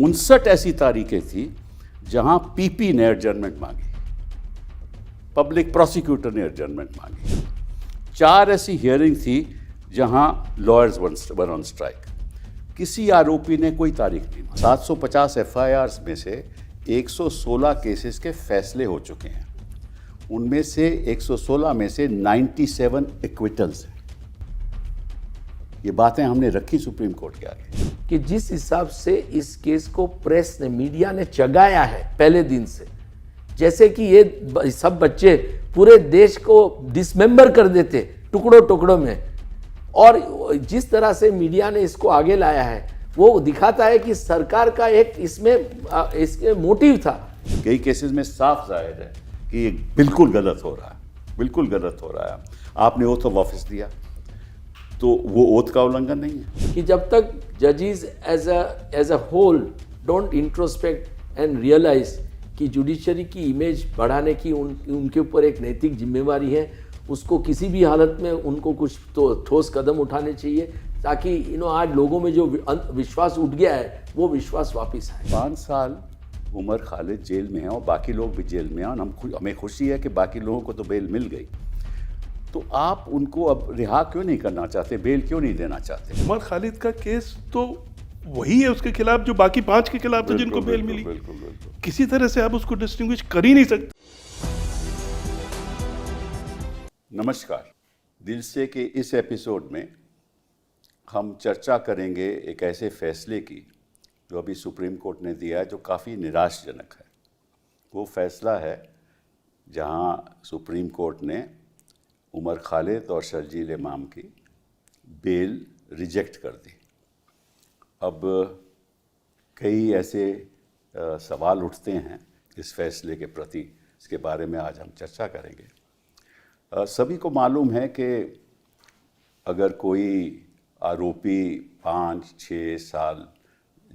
59 ऐसी तारीखें थी जहां पीपी ने एडजर्नमेंट मांगी, पब्लिक प्रोसिक्यूटर ने एडजर्नमेंट मांगी। 4 ऐसी हियरिंग थी जहां लॉयर्स वर ऑन स्ट्राइक। किसी आरोपी ने कोई तारीख नहीं मांगी। 750 एफआईआर्स में से 116 केसेस के फैसले हो चुके हैं। उनमें से 116 में से 97 एक्विटल्स हैं। ये बातें हमने रखी सुप्रीम कोर्ट के आगे कि जिस हिसाब से इस केस को प्रेस ने, मीडिया ने चगाया है पहले दिन से, जैसे कि ये सब बच्चे पूरे देश को डिसमेंबर कर देते टुकड़ों टुकड़ों में, और जिस तरह से मीडिया ने इसको आगे लाया है वो दिखाता है कि सरकार का एक इसमें मोटिव था। कई केसेस में साफ जाहिर है कि ये बिल्कुल गलत हो रहा है, बिल्कुल गलत हो रहा है। आपने ओथ ऑफ ऑफिस दिया तो वो ओथ का उल्लंघन नहीं है कि जब तक जजेस as a whole don't introspect and realize कि जुडिशरी की इमेज बढ़ाने की उनके ऊपर एक नैतिक जिम्मेवारी है, उसको किसी भी हालत में उनको कुछ तो ठोस कदम उठाने चाहिए ताकि आज लोगों में जो विश्वास उठ गया है वो विश्वास वापस आए। 5 साल उमर खालिद जेल में है और बाकी लोग भी जेल में हैं, और हमें खुशी है कि बाकी लोगों को तो बेल मिल गई। तो आप उनको अब रिहा क्यों नहीं करना चाहते, बेल क्यों नहीं देना चाहते? उमर खालिद का केस तो वही है उसके खिलाफ जो बाकी 5 के खिलाफ था जिनको बेल मिली। बिल्कुल। किसी तरह से आप उसको डिस्टिंग्विश कर ही नहीं सकते। नमस्कार, दिल से के इस एपिसोड में हम चर्चा करेंगे एक ऐसे फैसले की जो अभी सुप्रीम कोर्ट ने दिया है, जो काफ़ी निराशाजनक है। वो फैसला है जहां सुप्रीम कोर्ट ने उमर खालिद और शर्जील इमाम की बेल रिजेक्ट कर दी। अब कई ऐसे सवाल उठते हैं इस फैसले के प्रति, इसके बारे में आज हम चर्चा करेंगे। सभी को मालूम है कि अगर कोई आरोपी 5-6 साल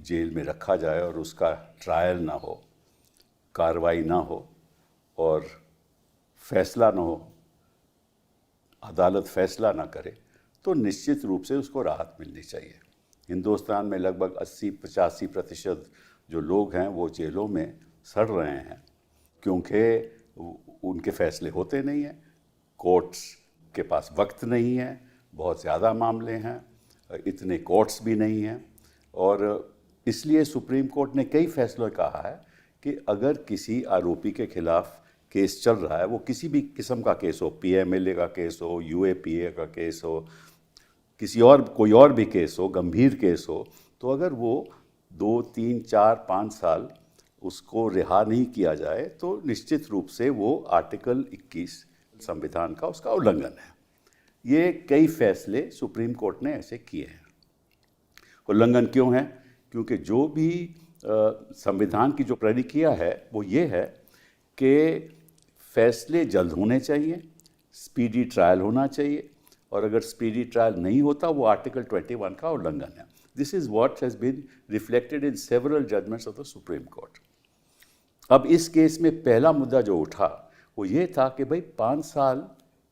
जेल में रखा जाए और उसका ट्रायल ना हो, कार्रवाई ना हो और फैसला ना हो, अदालत फैसला ना करे, तो निश्चित रूप से उसको राहत मिलनी चाहिए। हिंदुस्तान में लगभग 80-85% जो लोग हैं वो जेलों में सड़ रहे हैं क्योंकि उनके फैसले होते नहीं हैं, कोर्ट्स के पास वक्त नहीं है, बहुत ज़्यादा मामले हैं, इतने कोर्ट्स भी नहीं हैं। और इसलिए सुप्रीम कोर्ट ने कई फैसलों कहा है कि अगर किसी आरोपी के खिलाफ केस चल रहा है, वो किसी भी किस्म का केस हो, पीएमएलए का केस हो, यूएपीए का केस हो, कोई और भी केस हो, गंभीर केस हो, तो अगर वो 2, 3, 4, 5 साल उसको रिहा नहीं किया जाए तो निश्चित रूप से वो आर्टिकल 21 संविधान का उसका उल्लंघन है। ये कई फैसले सुप्रीम कोर्ट ने ऐसे किए हैं। उल्लंघन क्यों है? क्योंकि जो भी संविधान की जो प्रक्रिया है वो ये है कि फैसले जल्द होने चाहिए, स्पीडी ट्रायल होना चाहिए, और अगर स्पीडी ट्रायल नहीं होता वो आर्टिकल 21 का उल्लंघन है। This is what has been reflected in several judgments of the Supreme Court. अब इस केस में पहला मुद्दा जो उठा वो ये था कि भाई 5 साल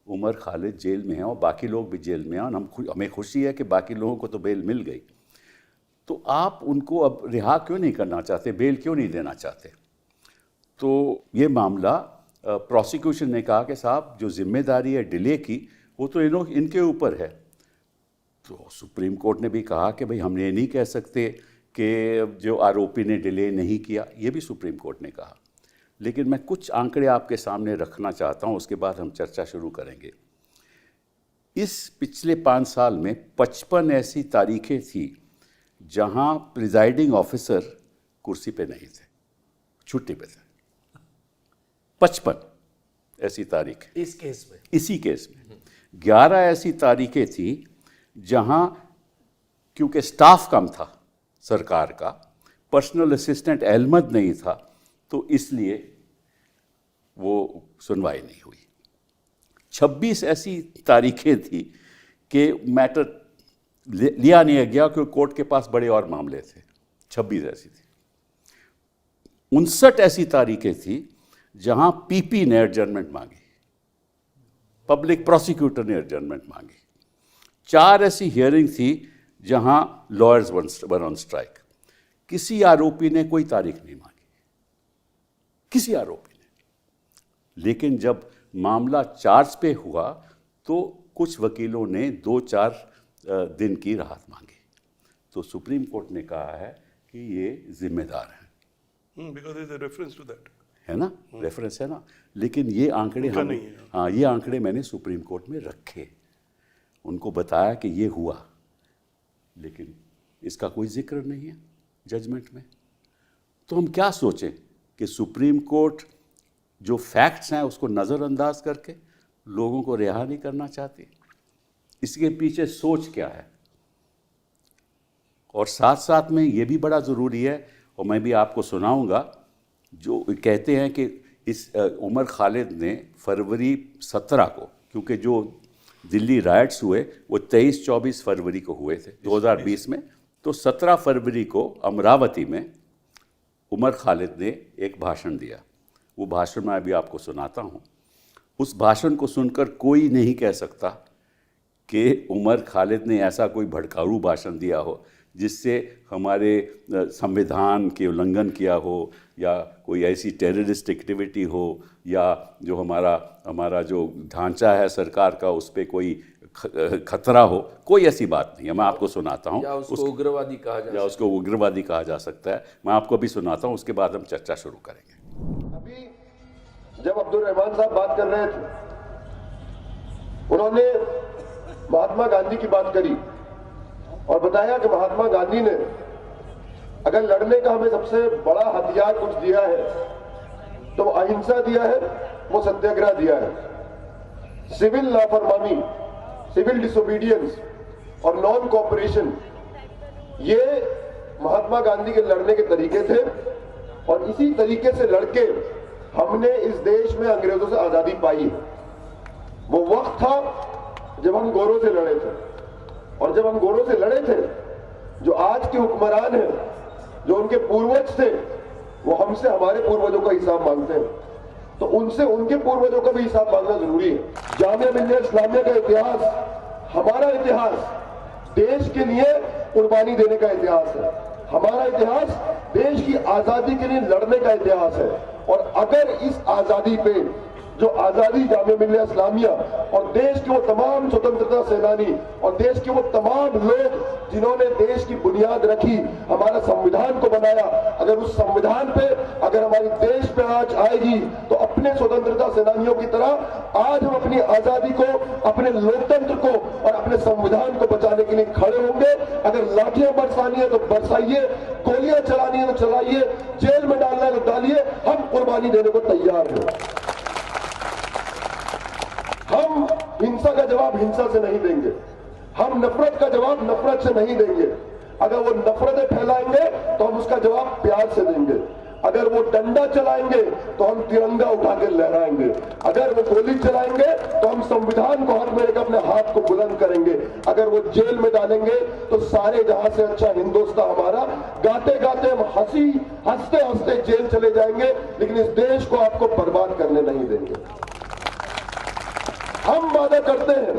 उमर खालिद जेल में है और बाकी लोग भी जेल में हैं, और हमें खुशी है कि बाकी लोगों को तो बेल मिल गई। तो आप उनको अब रिहा क्यों नहीं करना चाहते, बेल क्यों नहीं देना चाहते? तो ये मामला प्रोसिक्यूशन ने कहा कि साहब जो जिम्मेदारी है डिले की वो तो इनके ऊपर है। तो सुप्रीम कोर्ट ने भी कहा कि भाई हम ये नहीं कह सकते कि जो आरोपी ने डिले नहीं किया, ये भी सुप्रीम कोर्ट ने कहा। लेकिन मैं कुछ आंकड़े आपके सामने रखना चाहता हूँ, उसके बाद हम चर्चा शुरू करेंगे। इस पिछले 5 साल में 55 ऐसी तारीखें थी जहां प्रिजाइडिंग ऑफिसर कुर्सी पे नहीं थे, छुट्टी पे थे। 55 ऐसी तारीख इस केस में, इसी केस में 11 ऐसी तारीखें थी जहां क्योंकि स्टाफ कम था सरकार का, पर्सनल असिस्टेंट अहमद नहीं था, तो इसलिए वो सुनवाई नहीं हुई। 26 ऐसी तारीखें थी कि मैटर लिया नहीं गया क्योंकि कोर्ट के पास बड़े और मामले थे। 26 ऐसी थी। 59 ऐसी तारीखें थी जहां पीपी ने एडजर्नमेंट मांगी, पब्लिक प्रोसिक्यूटर ने एडजर्नमेंट मांगी। 4 ऐसी हियरिंग थी जहां लॉयर्स वर ऑन स्ट्राइक। किसी आरोपी ने कोई तारीख नहीं मांगी, किसी आरोपी ने। लेकिन जब मामला चार्ज पे हुआ तो कुछ वकीलों ने 2-4 दिन की राहत मांगी। तो सुप्रीम कोर्ट ने कहा है कि ये जिम्मेदार हैं, because is a reference to that, है ना, रेफरेंस है ना। लेकिन ये आंकड़े हम, नहीं है। हाँ, ये आंकड़े मैंने सुप्रीम कोर्ट में रखे, उनको बताया कि ये हुआ, लेकिन इसका कोई जिक्र नहीं है जजमेंट में। तो हम क्या सोचें कि सुप्रीम कोर्ट जो फैक्ट्स हैं उसको नज़रअंदाज करके लोगों को रिहा नहीं करना चाहती? इसके पीछे सोच क्या है? और साथ साथ में ये भी बड़ा ज़रूरी है, और मैं भी आपको सुनाऊंगा, जो कहते हैं कि इस उमर खालिद ने फरवरी 17 को, क्योंकि जो दिल्ली राइट्स हुए वो 23-24 फरवरी को हुए थे 2020 में, तो 17 फरवरी को अमरावती में उमर खालिद ने एक भाषण दिया। वो भाषण मैं अभी आपको सुनाता हूँ। उस भाषण को सुनकर कोई नहीं कह सकता कि उमर खालिद ने ऐसा कोई भड़काऊ भाषण दिया हो जिससे हमारे संविधान के उल्लंघन किया हो, या कोई ऐसी टेररिस्ट एक्टिविटी हो, या जो हमारा जो ढांचा है सरकार का उस पर कोई खतरा हो। कोई ऐसी बात नहीं है। मैं आपको सुनाता हूँ। या उसको उग्रवादी कहा जा, या उसको उग्रवादी कहा जा सकता है। मैं आपको अभी सुनाता हूँ, उसके बाद हम चर्चा शुरू करेंगे। अभी जब अब्दुल रहमान साहब बात कर रहे थे, उन्होंने महात्मा गांधी की बात करी और बताया कि महात्मा गांधी ने अगर लड़ने का हमें सबसे बड़ा हथियार कुछ दिया है तो वो अहिंसा दिया है, वो सत्याग्रह दिया है। सिविल लापरवाही, सिविल डिसोबीडियंस और नॉन कोऑपरेशन, ये महात्मा गांधी के लड़ने के तरीके थे। और इसी तरीके से लड़के हमने इस देश में अंग्रेजों से आजादी पाई है। वो वक्त था जब हम गोरों से लड़े थे, और जब हम गोरों से लड़े थे, जो आज के हुक्मरान हैं, जो उनके पूर्वज थे, वो हमसे हमारे पूर्वजों का हिसाब मांगते हैं, तो उनसे उनके पूर्वजों का भी हिसाब मांगना जरूरी है। जामिया मिल्लिया इस्लामिया का इतिहास, हमारा इतिहास, देश के लिए कुर्बानी देने का इतिहास है। हमारा इतिहास देश की आजादी के लिए लड़ने का इतिहास है। और अगर इस आजादी पे जो आजादी जामिया मिल्लिया इस्लामिया और देश के वो तमाम स्वतंत्रता सेनानी और देश के वो तमाम लोग जिन्होंने देश की बुनियाद रखी, हमारा संविधान को बनाया, अगर उस संविधान पे, अगर हमारी देश पे आज आएगी तो अपने स्वतंत्रता सेनानियों की तरह आज हम अपनी आजादी को, अपने लोकतंत्र को और अपने संविधान को बचाने के लिए खड़े होंगे। अगर लाठियां बरसानी है तो बरसाइए, गोलियां चलानी है तो चलाइए, जेल में डालना है तो डालिए, हम कुर्बानी देने को तैयार हैं। हम हिंसा का जवाब हिंसा से नहीं देंगे, हम नफरत का जवाब नफरत से नहीं देंगे। अगर वो नफरतें फैलाएंगे तो हम उसका जवाब प्यार से देंगे। अगर वो डंडा चलाएंगे तो हम तिरंगा उठाकर लहराएंगे। अगर वो गोली चलाएंगे तो हम संविधान को हाथ में लेकर अपने हाथ को बुलंद करेंगे। अगर वो जेल में डालेंगे तो सारे जहां से अच्छा हिंदुस्तान हमारा, गाते गाते हम हंसते हंसते जेल चले जाएंगे, लेकिन इस देश को आपको बर्बाद करने नहीं देंगे। हम वादा करते हैं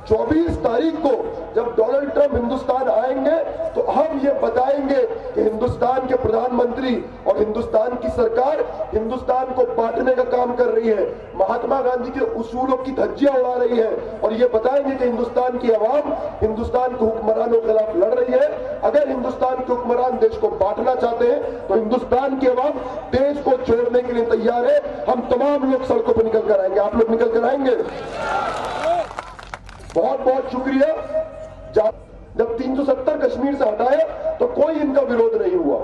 24 तारीख को जब डोनाल्ड ट्रंप हिंदुस्तान आएंगे तो हम ये बताएंगे कि हिंदुस्तान के प्रधानमंत्री और हिंदुस्तान की सरकार हिंदुस्तान को बांटने का काम कर रही है, महात्मा गांधी के उसूलों की धज्जियां उड़ा रही है। और ये बताएंगे कि हिंदुस्तान की आवाम हिंदुस्तान के हुक्मरानों के खिलाफ लड़ रही है। अगर हिंदुस्तान के हुक्मरान देश को बांटना चाहते हैं तो हिंदुस्तान की आवाम देश को छोड़ने के लिए तैयार है। हम तमाम लोग सड़कों पर निकल कर आएंगे। आप लोग निकल कर आएंगे? बहुत बहुत शुक्रिया। जब 370 कश्मीर से हटाया तो कोई इनका विरोध नहीं हुआ।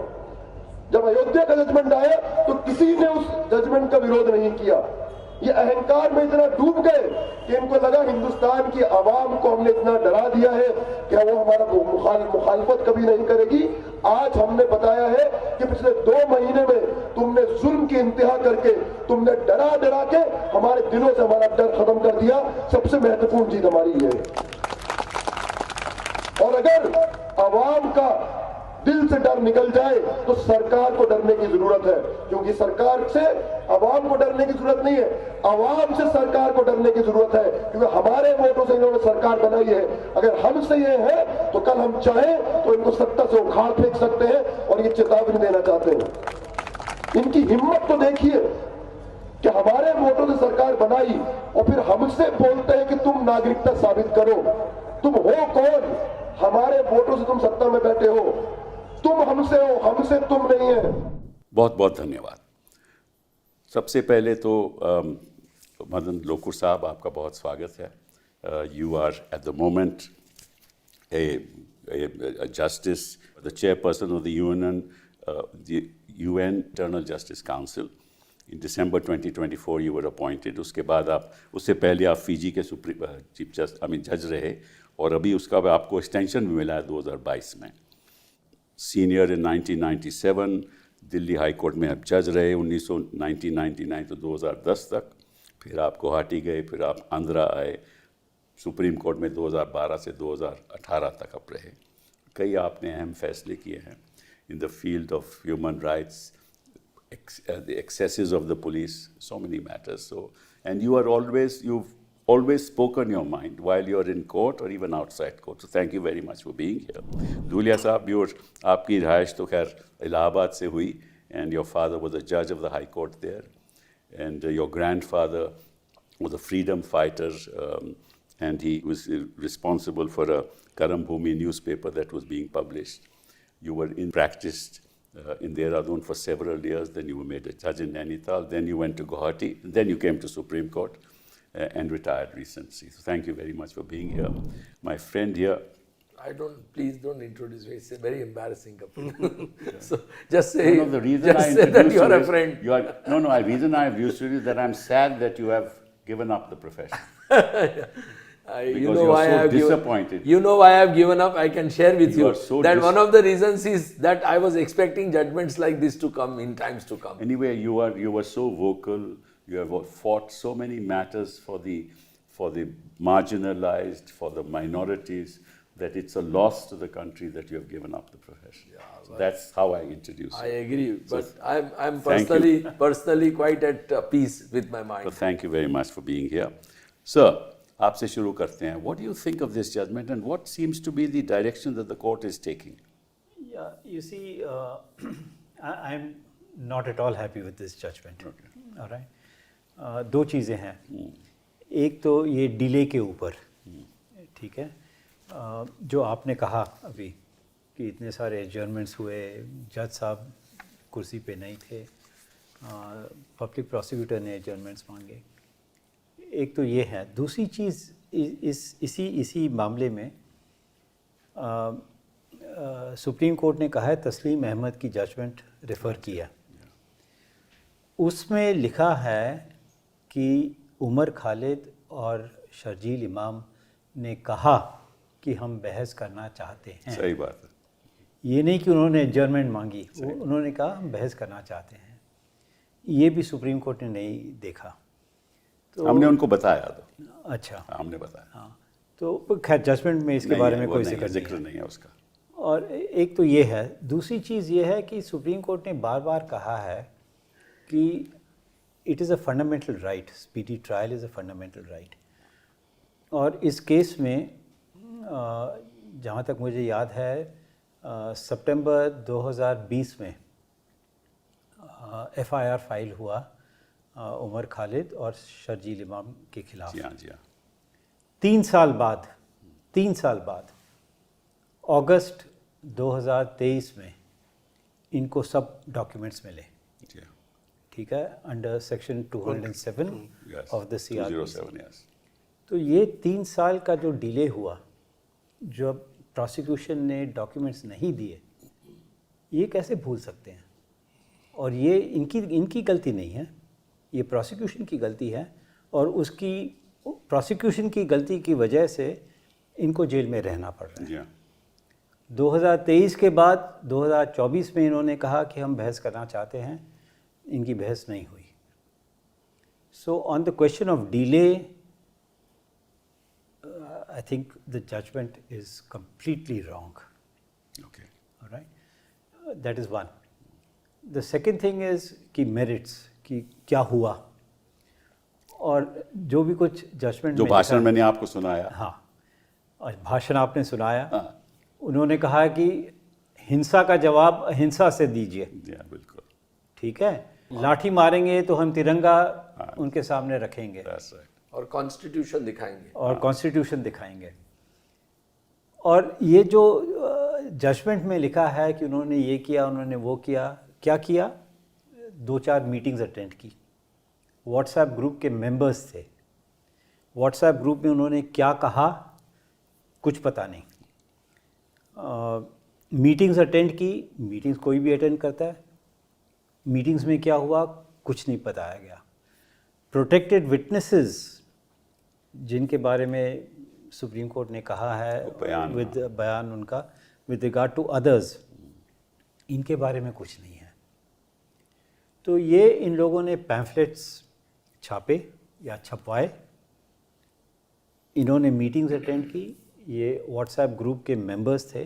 जब अयोध्या का जजमेंट आया तो किसी ने उस जजमेंट का विरोध नहीं किया। ये अहंकार में इतना डूब गए कि इनको लगा हिंदुस्तान की आवाम को हमने इतना डरा दिया है कि वो हमारा मुखालफत कभी नहीं करेगी। आज हमने बताया है कि पिछले 2 महीने में तुमने जुल्म की इंतहा करके, तुमने डरा डरा के हमारे दिलों से हमारा डर खत्म कर दिया। सबसे महत्वपूर्ण चीज हमारी है। और अगर आवाम का दिल से डर निकल जाए तो सरकार को डरने की जरूरत है, क्योंकि सरकार से अवाम को डरने की जरूरत नहीं है, अवाम से सरकार को डरने की जरूरत है, क्योंकि हमारे वोटों से इन्होंने सरकार बनाई है। अगर हमसे ये है तो कल हम चाहें तो इनको सत्ता से उखाड़ फेंक सकते हैं, और ये चेतावनी देना चाहते हैं। इनकी हिम्मत तो देखिए कि हमारे वोटों से सरकार बनाई और फिर हमसे बोलते हैं कि तुम नागरिकता साबित करो। तुम हो कौन? हमारे वोटों से तुम सत्ता में बैठे हो, तुम हमसे हो, हमसे तुम नहीं है। बहुत बहुत धन्यवाद। सबसे पहले तो मदन लोकुर साहब, आपका बहुत स्वागत है। You are at the moment a justice, the chairperson of the UN Internal Justice Council. In December 2024 you were appointed. उसके बाद आप, उससे पहले आप फिजी के चीफ जज रहे, और अभी उसका आपको एक्सटेंशन भी मिला है 2022 में। Senior in 1997 Delhi high court में आप जज रहे 1999 तो 2010 तक। फिर आप गुवाहाटी गए, फिर आप आंध्रा आए, सुप्रीम कोर्ट में 2012 से 2018 तक आप रहे। कई आपने अहम फैसले किए हैं in the field of human rights, the excesses of the police, so many matters. So, and you've always spoken your mind while you're in court or even outside court. So thank you very much for being here. Dhulia साहब, आपकी रिहाइश तो खैर इलाहाबाद से हुई, and your father was a judge of the High Court there, and your grandfather was a freedom fighter, and he was responsible for a Karam Bhumi newspaper that was being published. You were in practice in Dehradun for several years, then you were made a judge in Nainital, then you went to Guwahati, then you came to Supreme Court and retired recently. So thank you very much for being here. My friend here. Please don't introduce me. It's a very embarrassing couple. So just say, No, the reason I say that you are a is friend. The reason I have used you is that I'm sad that you have given up the profession. You know why I have disappointed. You know why I have given up. I can share with you are so that one of the reasons is that I was expecting judgments like this to come in times to come. Anyway, you were so vocal. You have fought so many matters for the marginalized, for the minorities, that it's a loss to the country that you have given up the profession. So that's how I introduce I you. agree, but I'm thank you. personally quite at peace with my mind. So thank you very much for being here. Sir, आपसे शुरू करते हैं. What do you think of this judgment, and what seems to be the direction that the court is taking? Yeah, you see, I'm not at all happy with this judgment. Okay. All right. दो चीज़ें हैं. एक तो ये delay के ऊपर, ठीक है, जो आपने कहा अभी कि इतने सारे एडजर्नमेंट्स हुए, जज साहब कुर्सी पे नहीं थे, पब्लिक प्रोसिक्यूटर ने एडजर्नमेंट्स मांगे. एक तो ये है. दूसरी चीज़ इसी मामले में सुप्रीम कोर्ट ने कहा है तस्लीम अहमद की जजमेंट रेफ़र किया. उसमें लिखा है कि उमर खालिद और शर्जील इमाम ने कहा कि हम बहस करना चाहते हैं. सही बात है. ये नहीं कि उन्होंने एडजर्नमेंट मांगी, उन्होंने कहा हम बहस करना चाहते हैं. ये भी सुप्रीम कोर्ट ने नहीं देखा. तो हमने उनको बताया तो. अच्छा, हमने बताया. हाँ, तो खैर जजमेंट में इसके बारे में कोई जिक्र नहीं है उसका. और एक तो ये है. दूसरी चीज़ ये है कि सुप्रीम कोर्ट ने बार बार कहा है कि it is a fundamental right, speedy trial is a fundamental right. और इस केस में जहाँ तक मुझे याद है सितंबर 2020 में FIR फाइल हुआ उमर खालिद और शर्जील इमाम के खिलाफ. जी हाँ. 3 साल बाद अगस्त 2023 में इनको सब डॉक्यूमेंट्स मिले. ठीक है, under section 207 of the CRPC. तो ये 3 साल का जो डिले हुआ, जब प्रोसिक्यूशन ने डॉक्यूमेंट्स नहीं दिए, ये कैसे भूल सकते हैं? और ये इनकी गलती नहीं है, ये प्रोसिक्यूशन की गलती है. और उसकी प्रोसिक्यूशन की गलती की वजह से इनको जेल में रहना पड़ रहा है. 2023 के बाद 2024 में इन्होंने कहा कि हम बहस करना चाहते हैं. इनकी बहस नहीं हुई. So on the question of delay, I think the judgment is completely wrong. Okay. Alright. That is one. The second thing is कि मेरिट्स, कि क्या हुआ, और जो भी कुछ जजमेंट जो भाषण मैंने आपको सुनाया, हाँ, और भाषण आपने सुनाया, हाँ, उन्होंने कहा कि हिंसा का जवाब अहिंसा से दीजिए. बिल्कुल, ठीक है, लाठी मारेंगे तो हम तिरंगा उनके सामने रखेंगे that's right. और कॉन्स्टिट्यूशन दिखाएंगे. और कॉन्स्टिट्यूशन दिखाएंगे. और ये जो जजमेंट में लिखा है कि उन्होंने ये किया, उन्होंने वो किया, क्या किया? 2-4 मीटिंग्स अटेंड की. व्हाट्सएप ग्रुप के मेंबर्स थे. व्हाट्सएप ग्रुप में उन्होंने क्या कहा कुछ पता नहीं. मीटिंग्स अटेंड की. मीटिंग्स कोई भी अटेंड करता है. मीटिंग्स में क्या हुआ कुछ नहीं बताया गया. प्रोटेक्टेड विटनेसेस जिनके बारे में सुप्रीम कोर्ट ने कहा है बयान, विद बयान उनका विद रिगार्ड टू अदर्स, इनके बारे में कुछ नहीं है. तो ये इन लोगों ने पैम्फलेट्स छापे या छपवाए. इन्होंने मीटिंग्स अटेंड की. ये व्हाट्सएप ग्रुप के मेंबर्स थे.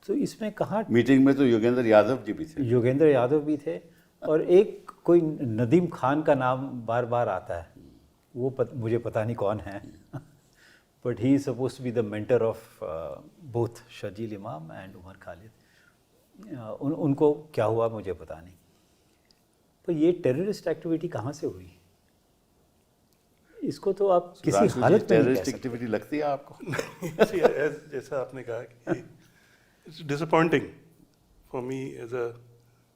तो इसमें कहाँ, मीटिंग में तो योगेंद्र यादव जी भी थे. योगेंद्र यादव भी थे, और एक कोई नदीम खान का नाम बार बार आता है. वो मुझे पता नहीं कौन है, but he is suppose to be the mentor of both Sharjeel Imam and Umar Khalid. उनको क्या हुआ मुझे पता नहीं. तो ये टेररिस्ट एक्टिविटी कहाँ से हुई? इसको तो आप किसी हालत में नहीं कह टेररिस्ट सकते. एक्टिविटी लगती है आपको? See, जैसा आपने कहा कि it's disappointing for me as a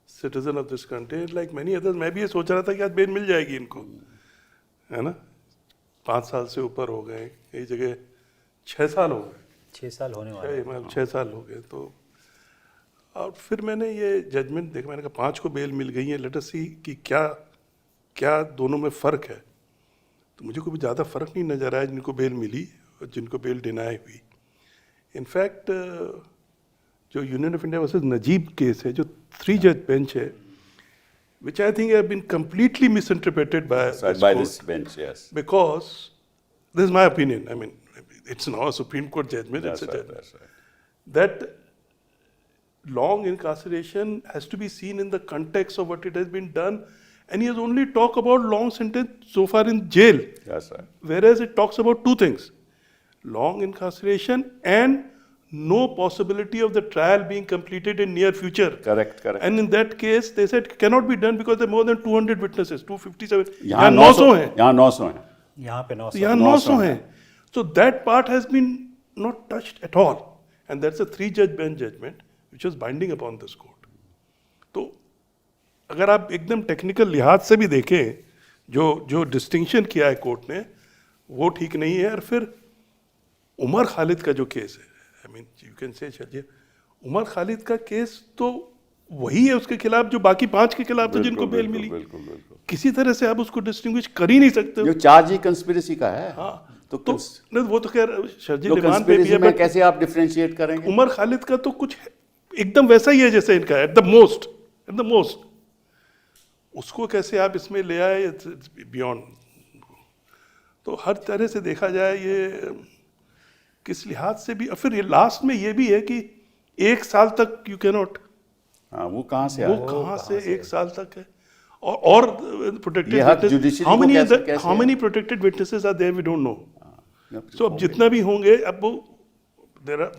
citizen of this country, like many others. मैं भी ये सोच रहा था कि आज बेल मिल जाएगी इनको, है ना. 5 साल से ऊपर हो गए, कई जगह 6 साल हो गए. 6 साल होने वाले. 6 साल हो गए. तो और फिर मैंने ये जजमेंट देखा. मैंने कहा 5 को बेल मिल गई है. लेट अस सी कि क्या क्या दोनों में फ़र्क है. तो मुझे कोई ज़्यादा फ़र्क नहीं नज़र आया जिनको बेल मिली और जिनको बेल डिनाई हुई. इनफैक्ट जो union of India versus Najeeb case है, जो 3 जज बेंच है, which I think have been completely misinterpreted by this bench, yes. Because this is my opinion. I mean, it's now a Supreme Court judgment. That's It's a right, judgment. that's right. That long incarceration has to be seen in the context of what it has been done, and he has only talked about long sentence so far in jail, That's right. whereas it talks about 2 things: long incarceration and no possibility of the trial being completed in near future. Correct, correct. And in that case, they said cannot be done because there are more than 200 witnesses, 257. यहाँ 900 हैं. यहाँ 900 हैं. यहाँ पे 900. यहाँ 900 हैं. So that part has been not touched at all, and that's a 3-judge bench judgment which was binding upon this court. तो अगर आप एकदम टेक्निकल लिहाज से भी देखें, जो डिस्टिंक्शन किया है कोर्ट ने, वो ठीक नहीं है. और फिर उमर खालिद का जो केस है, I mean you can say चलिए, उमर खालिद का केस तो वही है उसके खिलाफ जो बाकी 5 के खिलाफ थे जिनको बेल मिली. बिल्कुल, बिल्कुल. किसी तरह से आप उसको डिस्टिंग्विश कर ही नहीं सकते. जो चार्ज ही कंस्पिरेसी का है. हाँ, तो नहीं, वो तो खैर शर्जील जो इमाम पे भी कंस्पिरेसी है, में but कैसे आप डिफरेंशिएट करेंगे? उमर खालिद का तो कुछ एकदम वैसा ही है जैसे इनका एट द मोस्ट. उसको कैसे आप इसमें ले आए, बियॉन्ड. तो हर तरह से देखा जाए ये किस लिहाज से भी. और फिर ये लास्ट में ये भी है कि 1 साल तक यू कैन नॉट. हाँ, वो कहाँ से वो आया? कहाँ से 1 साल तक है. और प्रोटेक्टेड ये हक judiciary हाउ को कैसे how many protected witnesses are there, we don't know. So अब जितना भी होंगे, अब वो देयर आर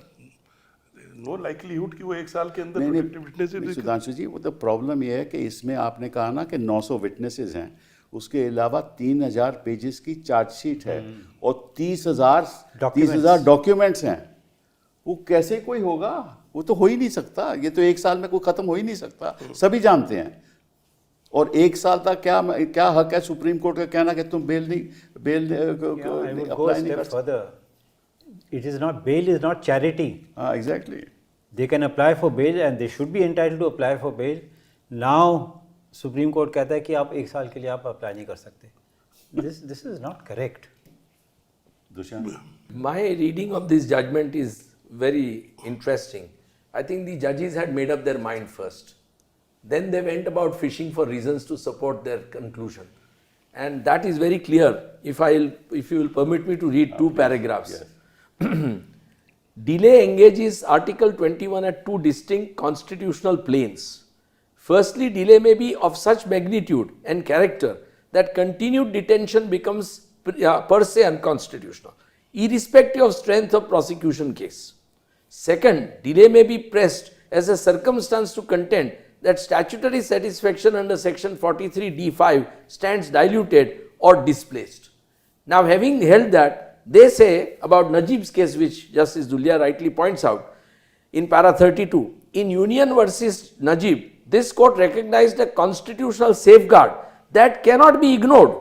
नो लाइकलीहुड कि वो 1 साल के अंदर प्रोटेक्टेड नहीं, विटनेसेस. सुधांशु जी, वो तो प्रॉब्लम ये है कि इसमें आपने कहा ना कि 900 विटनेसेस हैं, उसके अलावा 3000 पेजेस की चार्जशीट है और 30,000 डॉक्यूमेंट्स हैं. वो कैसे कोई होगा? वो तो हो ही नहीं सकता. ये तो 1 साल में कोई खत्म हो ही नहीं सकता, सभी जानते हैं. और 1 साल तक क्या हक है सुप्रीम कोर्ट का कहना कि तुम बेल अप्लाई नहीं कर सकते? It is not, bail is not charity. हाँ, exactly. They can apply for bail and they should be entitled to apply for bail. Now supreme court कहता है कि आप 1 साल के लिए आप अप्लाई नहीं कर सकते. This is not correct. Dushyant, My reading of this judgment is very interesting. I think the judges had made up their mind first. Then they went about fishing for reasons to support their conclusion. And that is very clear. If you will permit me to read 2 paragraphs. Delay engages Article 21 at two distinct constitutional planes. Firstly, delay may be of such magnitude and character that continued detention becomes per se unconstitutional, irrespective of strength of prosecution case. Second, delay may be pressed as a circumstance to contend that statutory satisfaction under section 43d5 stands diluted or displaced. Now, having held that, they say about Najib's case, which Justice Dhulia rightly points out, in para 32, in Union versus Najib, this court recognized a constitutional safeguard that cannot be ignored.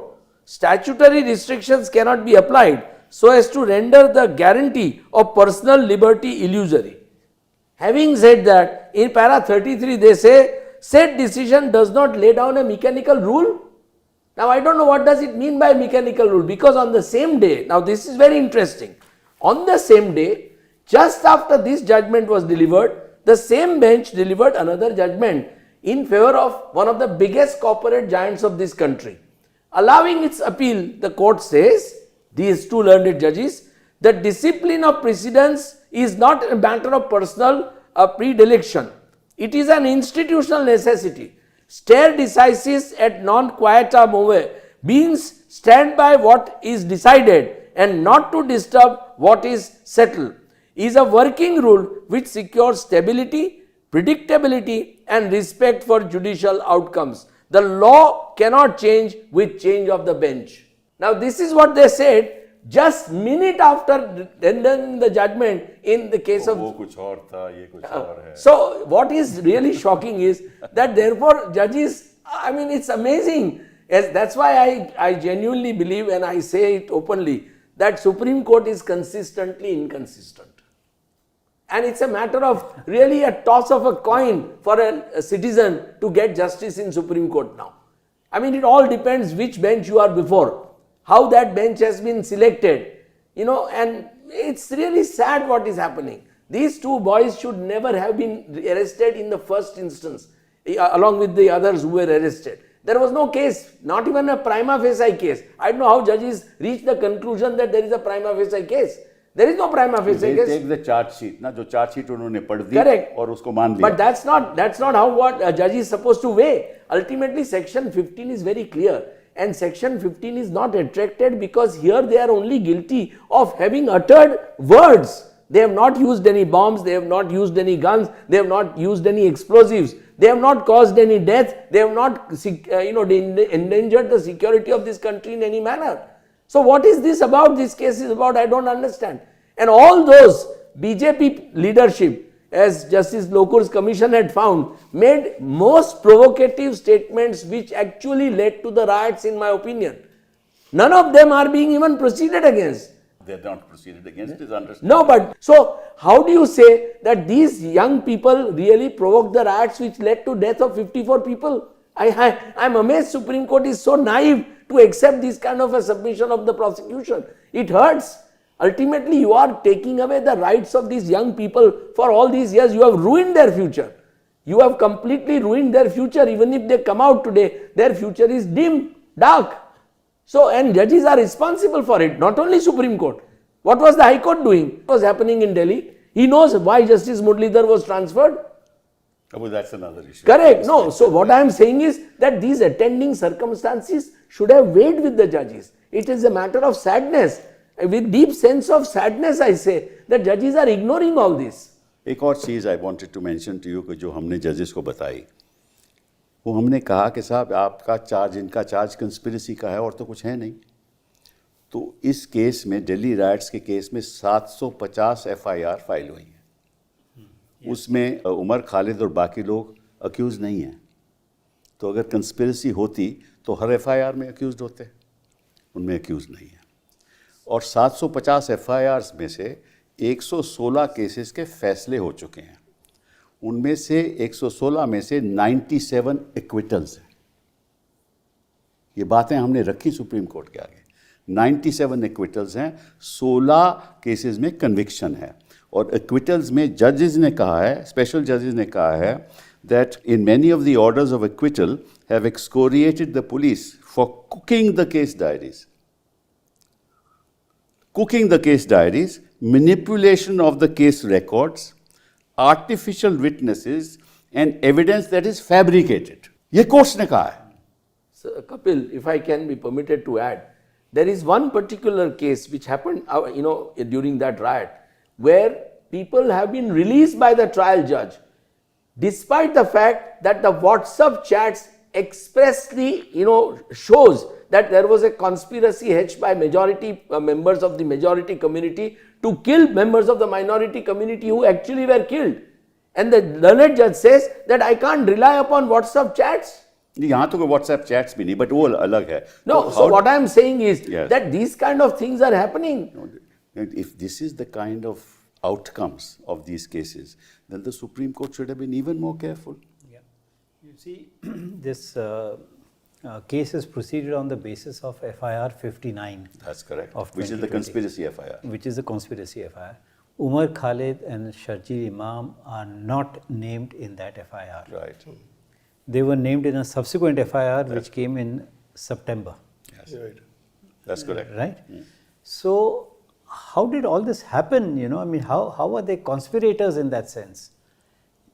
Statutory restrictions cannot be applied so as to render the guarantee of personal liberty illusory. Having said that, in para 33 they say, said decision does not lay down a mechanical rule. Now, I don't know what does it mean by mechanical rule, because on the same day, now this is very interesting, on the same day, just after this judgment was delivered, the same bench delivered another judgment in favor of one of the biggest corporate giants of this country. Allowing its appeal, the court says, these two learned judges, the discipline of precedence is not a matter of personal predilection. It is an institutional necessity. Stare decisis et non quieta move means stand by what is decided and not to disturb what is settled, is a working rule which secures stability, predictability and respect for judicial outcomes. The law cannot change with change of the bench. Now, this is what they said just minute after rendering the judgment in the case of. वो कुछ और था, ये कुछ और है. So, what is really shocking is that therefore judges, I mean, it's amazing. Yes, that's why I genuinely believe, and I say it openly, that Supreme Court is consistently inconsistent. And it's a matter of really a toss of a coin for a citizen to get justice in Supreme Court now. I mean, it all depends which bench you are before, how that bench has been selected, you know, and it's really sad what is happening. These two boys should never have been arrested in the first instance, along with the others who were arrested. There was no case, not even a prima facie case. I don't know how judges reach the conclusion that there is a prima facie case. There is no prima facie They case. take the charge sheet, ना जो charge sheet उन्होंने पढ़ दी Correct. और उसको मान लिया. But that's not how what a judge is supposed to weigh. Ultimately, section 15 is very clear, and section 15 is not attracted because here they are only guilty of having uttered words. They have not used any bombs, they have not used any guns, they have not used any explosives, they have not caused any death, they have not endangered the security of this country in any manner. So what is this about? This case is about, I don't understand. And all those BJP leadership, as Justice Lokur's commission had found, made most provocative statements which actually led to the riots, in my opinion. None of them are being even proceeded against. They are not proceeded against, is understood. No, but so how do you say that these young people really provoked the riots which led to death of 54 people? I'm amazed Supreme Court is so naive to accept this kind of a submission of the prosecution. It hurts. Ultimately, you are taking away the rights of these young people for all these years. You have ruined their future. You have completely ruined their future. Even if they come out today, their future is dim, dark. So, and judges are responsible for it, not only Supreme Court. What was the High Court doing? What was happening in Delhi? He knows why Justice Muralidhar was transferred. Well, that's another issue. Correct. No. So, what I am saying is that these attending circumstances should have weighed with the judges. It is a matter of sadness. With deep sense of sadness, I say that judges are ignoring all this. एक और चीज़ I wanted to mention to you कि जो हमने जजेस को बताई, वो हमने कहा कि साहब आपका चार्ज, इनका चार्ज कंस्पिरेसी का है और तो कुछ है नहीं. तो इस केस में, दिल्ली राइट्स के केस में 750 FIR फाइल हुई हैं. उसमें उमर खालिद और बाकी लोग अक्यूज़ नहीं हैं. तो अगर कंस्पिरेसी होती तो हर FIR में अक्यूज़ होते, उनमें अक्यूज़ नहीं है. और 750 FIRs में से 116 केसेस के फैसले हो चुके हैं. उनमें से 116 में से 97 एक्विटल्स हैं. ये बातें हमने रखी सुप्रीम कोर्ट के आगे. 97 एक्विटल्स हैं, 16 केसेस में कन्विक्शन है. और एक्विटल्स में जजेस ने कहा है, स्पेशल जजेस ने कहा है that in many of the orders of acquittal have excoriated the police for cooking the case diaries. Cooking the case diaries manipulation of the case records, artificial witnesses, and evidence that is fabricated. ये court ने कहा है. So, Kapil, if I can be permitted to add, there is one particular case which happened, during that riot, where people have been released by the trial judge, despite the fact that the WhatsApp chats expressly, shows that there was a conspiracy hatched by majority members of the majority community to kill members of the minority community who actually were killed. And the learned judge says that I can't rely upon WhatsApp chats. यहाँ तो कोई WhatsApp chats भी नहीं, but वो अलग है. No, so what I am saying is Yes. that these kind of things are happening. If this is the kind of outcomes of these cases, then the Supreme Court should have been even more careful. Yeah. You see, this case is proceeded on the basis of FIR 59. That's correct. Of Which is the 2020. conspiracy FIR. Which is the conspiracy FIR. Umar Khalid and Sharjeel Imam are not named in that FIR. Right. They were named in a subsequent FIR which came in September, Yes. Right. That's correct. right? So, how did all this happen? I mean, how are they conspirators in that sense?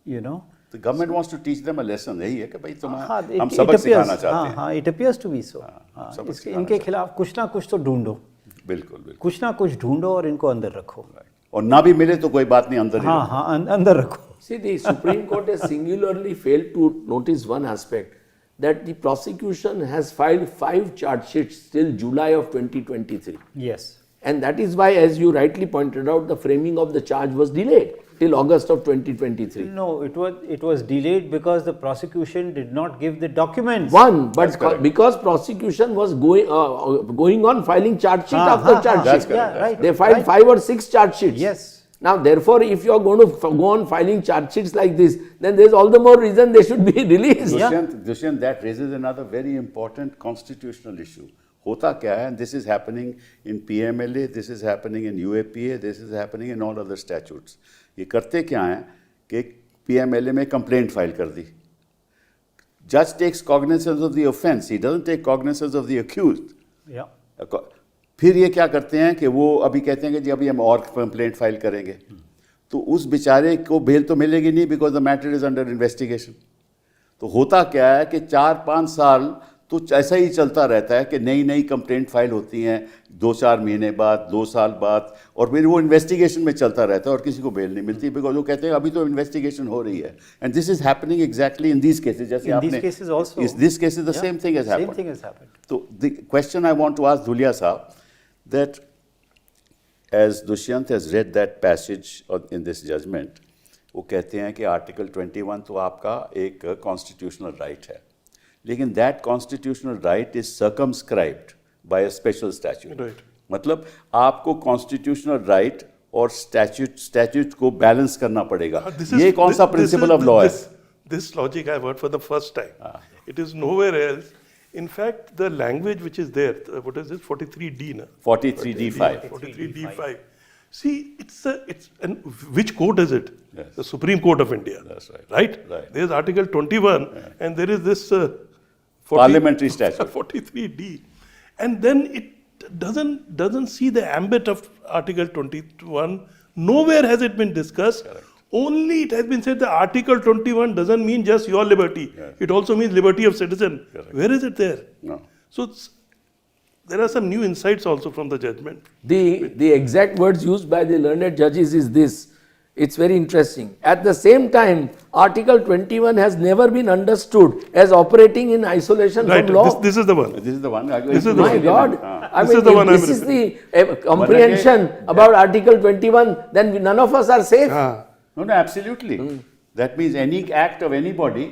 The government wants to teach them a lesson. यही है कि भाई हाँ, हम सबक सिखाना चाहते हैं. हाँ, it appears to be so. हाँ, सबक सिखाना इनके खिलाफ कुछ ना कुछ तो ढूंढो, बिल्कुल बिल्कुल. कुछ ना कुछ ढूंढो और इनको अंदर रखो. और ना भी मिले तो कोई बात नहीं, अंदर ही हाँ रखो. हाँ, अंदर रखो. See, the Supreme Court has singularly failed to notice one aspect, that the prosecution has filed 5 charge sheets till July of 2023. Yes. And that is why, as you rightly pointed out, the framing of the charge was delayed till August of 2023. No, it was delayed because the prosecution did not give the documents. One, but correct. because prosecution was going on filing charge sheet हाँ, after हाँ, charge हाँ, That's sheet. correct. Yeah, right. They filed right. 5 or 6 charge sheets. Yes. Now, therefore, if you are going to go on filing charge sheets like this, then there is all the more reason they should be released. Dushyant, that raises another very important constitutional issue. होता क्या है? This is happening in PMLA, this is happening in UAPA, this is happening in all other statutes. ये करते क्या हैं कि PMLA में complaint file कर दी. Judge takes cognizance of the offence, he doesn't take cognizance of the accused. Yeah. फिर ये क्या करते हैं कि वो अभी कहते हैं कि जी अभी हम और कंप्लेंट फाइल करेंगे, तो उस बेचारे को बेल तो मिलेगी नहीं, because the matter is under investigation. तो होता क्या है कि 4-5 साल तो ऐसा ही चलता रहता है कि नई नई कंप्लेंट फाइल होती हैं 2-4 महीने बाद, 2 साल बाद, और फिर वो इन्वेस्टिगेशन में चलता रहता है और किसी को बेल नहीं मिलती, बिकॉज वो कहते हैं अभी तो इन्वेस्टिगेशन हो रही है. And this is happening exactly in these cases. जैसे In these cases also. This cases the same thing has Same happened. thing has happened. So the question I want to ask Dhulia Saab, that as Dushyant has read that passage in this judgment, वो कहते हैं कि article 21 तो आपका एक constitutional right है, लेकिन that constitutional right is circumscribed by a special statute. Right. मतलब आपको कॉन्स्टिट्यूशनल राइट और स्टैट्यूट को बैलेंस करना पड़ेगा. ये कौन सा प्रिंसिपल ऑफ लॉ है? This logic I have heard for the first time. It is nowhere else. In fact, the language which is there, what is this? 43D, na? 43D5. 43D5. See, and which court is it? Yes. The Supreme Court of India. That's right. Right? Right. There's Article 21, and there is this 40 Parliamentary statute. 43D, and then it doesn't see the ambit of Article 21. Nowhere has it been discussed. Correct. Only it has been said that Article 21 doesn't mean just your liberty. Yes. It also means liberty of citizen. Correct. Where is it there? No. So there are some new insights also from the judgment. The exact words used by the learned judges is this. It's very interesting. At the same time, Article 21 has never been understood as operating in isolation Right. from law. This is the one. This is the one. This is the My one. God, I This mean, is the if one I'm this is the comprehension about Article 21, then none of us are safe. No, absolutely. That means any act of anybody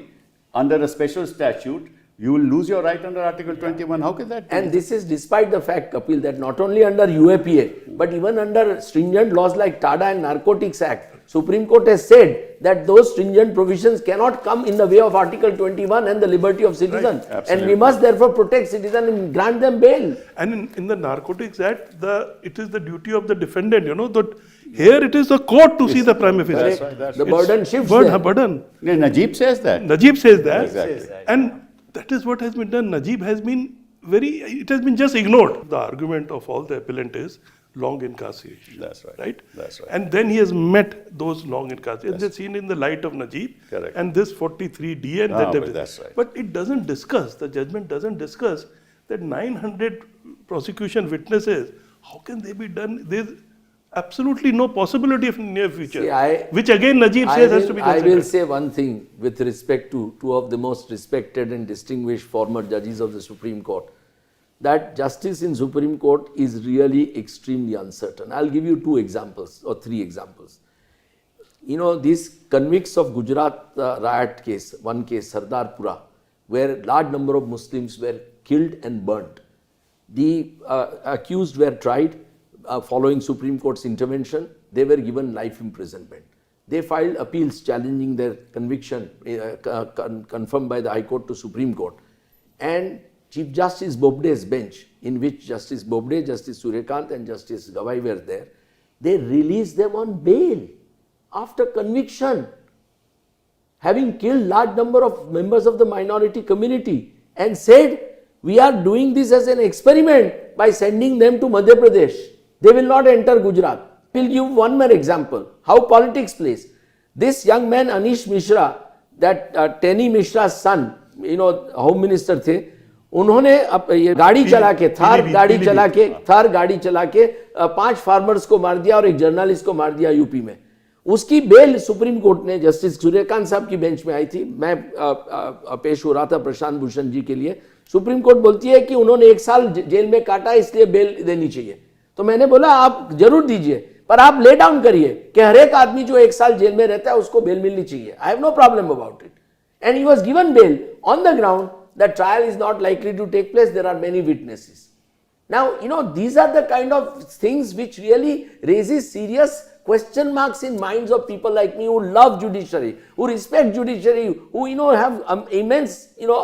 under a special statute, you will lose your right under Article 21. How can that be? And this is despite the fact, Kapil, that not only under UAPA, but even under stringent laws like TADA and Narcotics Act, Supreme Court has said that those stringent provisions cannot come in the way of Article 21 and the liberty of citizen. And absolutely. we must therefore protect citizen and grant them bail. And in the Narcotics Act, it is the duty of the defendant, that here it is the court to see the prima facie. That's right, that's The right. burden shifts Burden, there. burden. No, Najib says that. Najib says that. Exactly. And that is what has been done. Najib has been it has been just ignored. The argument of all the appellant is, long incarceration. That's right. Right? That's right. And then he has met those long incarceration. They're seen in the light of Najib Correct. and this 43D and Ah, that. but that's right. But it doesn't discuss, the judgment doesn't discuss that 900 prosecution witnesses, how can they be done? There's absolutely no possibility of near future. See, which again Najib says has to be I considered. will say one thing with respect to two of the most respected and distinguished former judges of the Supreme Court, that justice in Supreme Court is really extremely uncertain. I'll give you 2 examples or 3 examples. You know, these convicts of Gujarat riot case, one case, Sardarpura, where large number of Muslims were killed and burnt. The accused were tried following Supreme Court's intervention. They were given life imprisonment. They filed appeals challenging their conviction confirmed by the High Court to Supreme Court. And Chief Justice Bobde's bench, in which Justice Bobde, Justice Suryakant and Justice Gawai were there, they released them on bail after conviction, having killed large number of members of the minority community, and said, we are doing this as an experiment by sending them to Madhya Pradesh. They will not enter Gujarat. I will give one more example, how politics plays. This young man Anish Mishra, that Tenny Mishra's son, you know, Home Minister थे, उन्होंने ये गाड़ी चला के थार गाड़ी चला के 5 farmers को मार दिया और एक जर्नलिस्ट को मार दिया यूपी में. उसकी बेल सुप्रीम कोर्ट ने, जस्टिस सूर्यकांत साहब की बेंच में आई थी, मैं पेश हो रहा था प्रशांत भूषण जी के लिए. सुप्रीम कोर्ट बोलती है कि उन्होंने 1 साल जेल में काटा, इसलिए बेल देनी चाहिए. तो मैंने बोला आप जरूर दीजिए, पर आप ले डाउन करिए कि हर एक आदमी जो 1 साल जेल में रहता है उसको बेल मिलनी चाहिए. I have no problem about it. And he was given bail on the ground that trial is not likely to take place. There are many witnesses. Now, you know, these are the kind of things which really raises serious question marks in minds of people like me who love judiciary, who respect judiciary, who, you know, have immense, you know,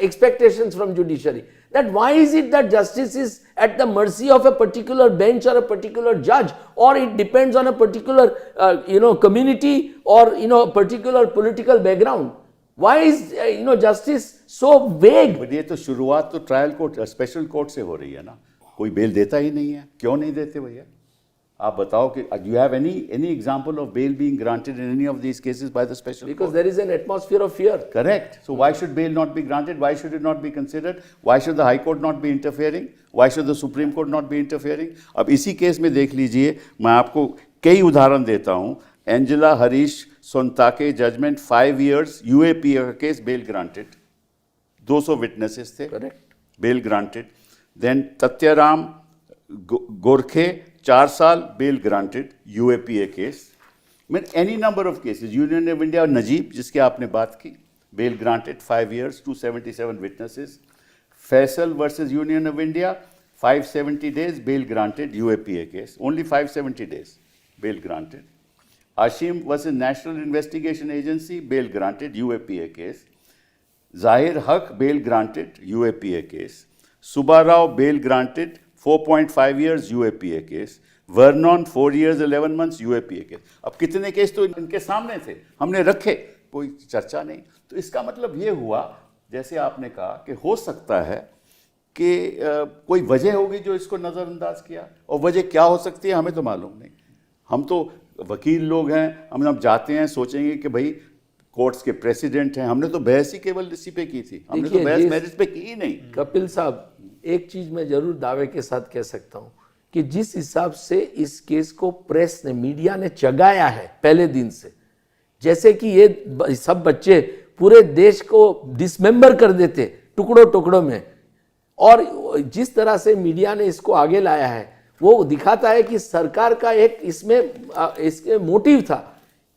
expectations from judiciary. That why is it that justice is at the mercy of a particular bench or a particular judge, or it depends on a particular, you know, community or, you know, particular political background? Why is, you know, justice so vague? But ये तो शुरुआत तो trial court, special court से हो रही है ना. कोई बेल देता ही नहीं है. क्यों नहीं देते भैया? आप बताओ कि you have any example of bail being granted in any of these cases by the special court? Because there is an atmosphere of fear. Correct. So why should bail not be granted? Why should it not be considered? Why should the High Court not be interfering? Why should the Supreme Court not be interfering? अब इसी case में देख लीजिए, मैं आपको कई उदाहरण देता हूँ. Angela Harish Sontake judgment 5 years, UAP case, bail granted. 200 witnesses थे. Correct. Bail granted. Then Tatyaram Gorkhe 4 साल, bail granted, UAPA case. I mean, any number of cases. Union of India, Najib, जिसकी आपने बात की, bail granted 5 years, 277 witnesses. Faisal versus Union of India, 570 days, bail granted, UAPA case. Only 570 days, bail granted. Ashim versus National Investigation Agency, bail granted, UAPA case. Zahir Haq, bail granted, UAPA case. Subba Rao, bail granted, 4.5 years, UAPA case. Vernon, 4 years, 11 months, UAPA case. अब कितने case तो इनके सामने थे, हमने रखे, कोई चर्चा नहीं. तो इसका मतलब ये हुआ, जैसे आपने कहा, कि हो सकता है कि कोई वजह होगी जो इसको नज़रअंदाज किया, और वजह क्या हो सकती है हमें तो मालूम नहीं. हम तो वकील लोग हैं, हम अब जाते हैं सोचेंगे कि भाई कोर्ट्स के प्रेसिडेंट हैं. हमने तो बहस ही केवल इसी पे की थी, हमने तो बहस मैरिज पे की ही नहीं. कपिल साहब, एक चीज मैं जरूर दावे के साथ कह सकता हूं कि जिस हिसाब से इस केस को प्रेस ने, मीडिया ने चगाया है पहले दिन से, जैसे कि ये सब बच्चे पूरे देश को डिसमेंबर कर देते टुकड़ों टुकड़ों में, और जिस तरह से मीडिया ने इसको आगे लाया है वो दिखाता है कि सरकार का एक इसके मोटिव था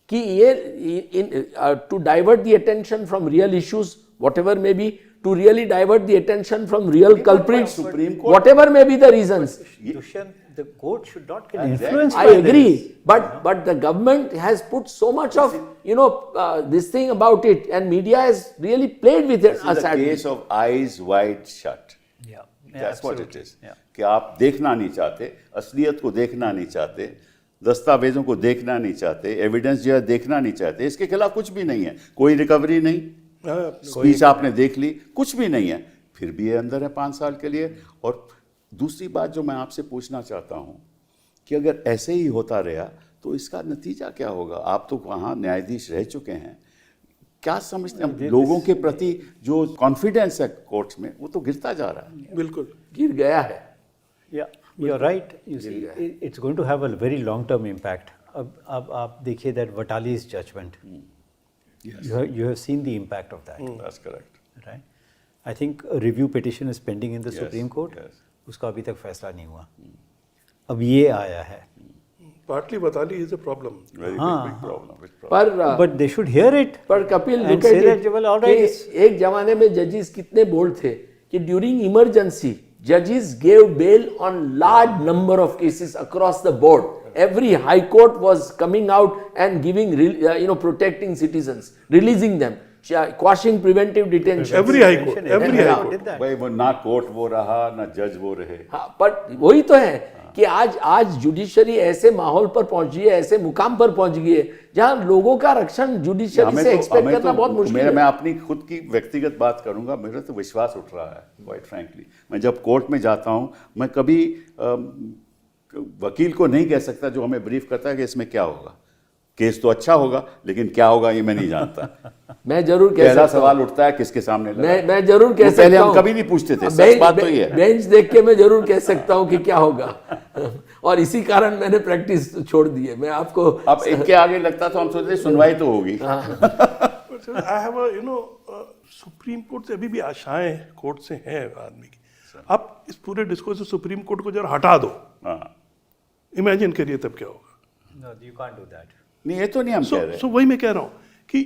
कि ये to divert the attention from real issues whatever may be, to really divert the attention from real culprits, whatever may be the reasons. Dushyant, the court should not get influenced I by agree, this. but the government has put so much of, you know, this thing about it, and media has really played with it. This is a case of eyes wide shut. Yeah, That's what it is. Yeah. कि आप देखना नहीं चाहते, असलियत को देखना नहीं चाहते, दस्तावेजों को देखना नहीं चाहते, एविडेंस जो है देखना नहीं चाहते. इसके खिलाफ कुछ भी नहीं है, कोई रिकवरी नहीं, स्पीच आपने देख ली, कुछ भी नहीं है, फिर भी ये अंदर है 5 साल के लिए. और दूसरी बात जो मैं आपसे पूछना चाहता हूँ कि अगर ऐसे ही होता रहा तो इसका नतीजा क्या होगा? आप तो वहाँ न्यायाधीश रह चुके हैं, क्या समझते हैं? लोगों के प्रति जो कॉन्फिडेंस है कोर्ट्स में वो तो गिरता जा रहा है। बिल्कुल गिर गया है। Yeah, you're right. You see, it's going to have a very long-term impact. अब आप देखिए that Vatali's judgment. Yes. You have seen the impact of that, That's correct. right? I think a review petition is pending in the Yes, Supreme Court. yes. उसका अभी तक फैसला नहीं हुआ। अब ये आया है। partly Vatali is a problem. Very हाँ, big problem. Big problem. पर But they should hear it. पर Kapil and look say at that, it, well, all right, कि it's- एक जमाने में जजेस कितने बोल्ड थे कि ड्यूरिंग इमरजेंसी जजेस gave bail on large number of cases across the board. Every high court was coming out and giving, protecting citizens, releasing them, quashing preventive detention. Every high court, every Yeah. high court. did that. भाई वो ना court वो रहा ना जज वो रहे। हाँ, पर वही तो है कि आज जुडिशरी ऐसे माहौल पर पहुंच गई है, ऐसे मुकाम पर पहुंच गई है जहां लोगों का रक्षण जुडिशरी से एक्सपेक्ट करना बहुत मुश्किल मैं है। अपनी खुद की व्यक्तिगत बात करूंगा, मेरा तो विश्वास उठ रहा है क्वाइट फ्रैंकली। मैं जब कोर्ट में जाता हूं, मैं कभी वकील को नहीं कह सकता जो हमें ब्रीफ करता है कि इसमें क्या होगा। केस तो अच्छा होगा लेकिन क्या होगा ये मैं नहीं जानता। मैं जरूर कह पहला सकता सवाल उठता है किसके सामने लगा? मैं जरूर कह वो सकता पहले हम हूं। कभी नहीं पूछते थे, सच बात तो ये है। बेंच देख के मैं जरूर कह सकता हूं कि क्या होगा और इसी कारण मैंने प्रैक्टिस छोड़ दी है। मैं आपको अब इनके आगे लगता तो हम सोचते सुनवाई तो होगी। But I have a supreme court से अभी भी आशाएं कोर्ट से हैं आदमी की। आप इस पूरे डिस्कोर्स से सुप्रीम कोर्ट को जरा हटा दो, हाँ, इमेजिन करिए तब क्या होगा। No, you can't do that. नहीं ये तो नहीं हम कह रहे। So वही मैं कह रहा हूँ कि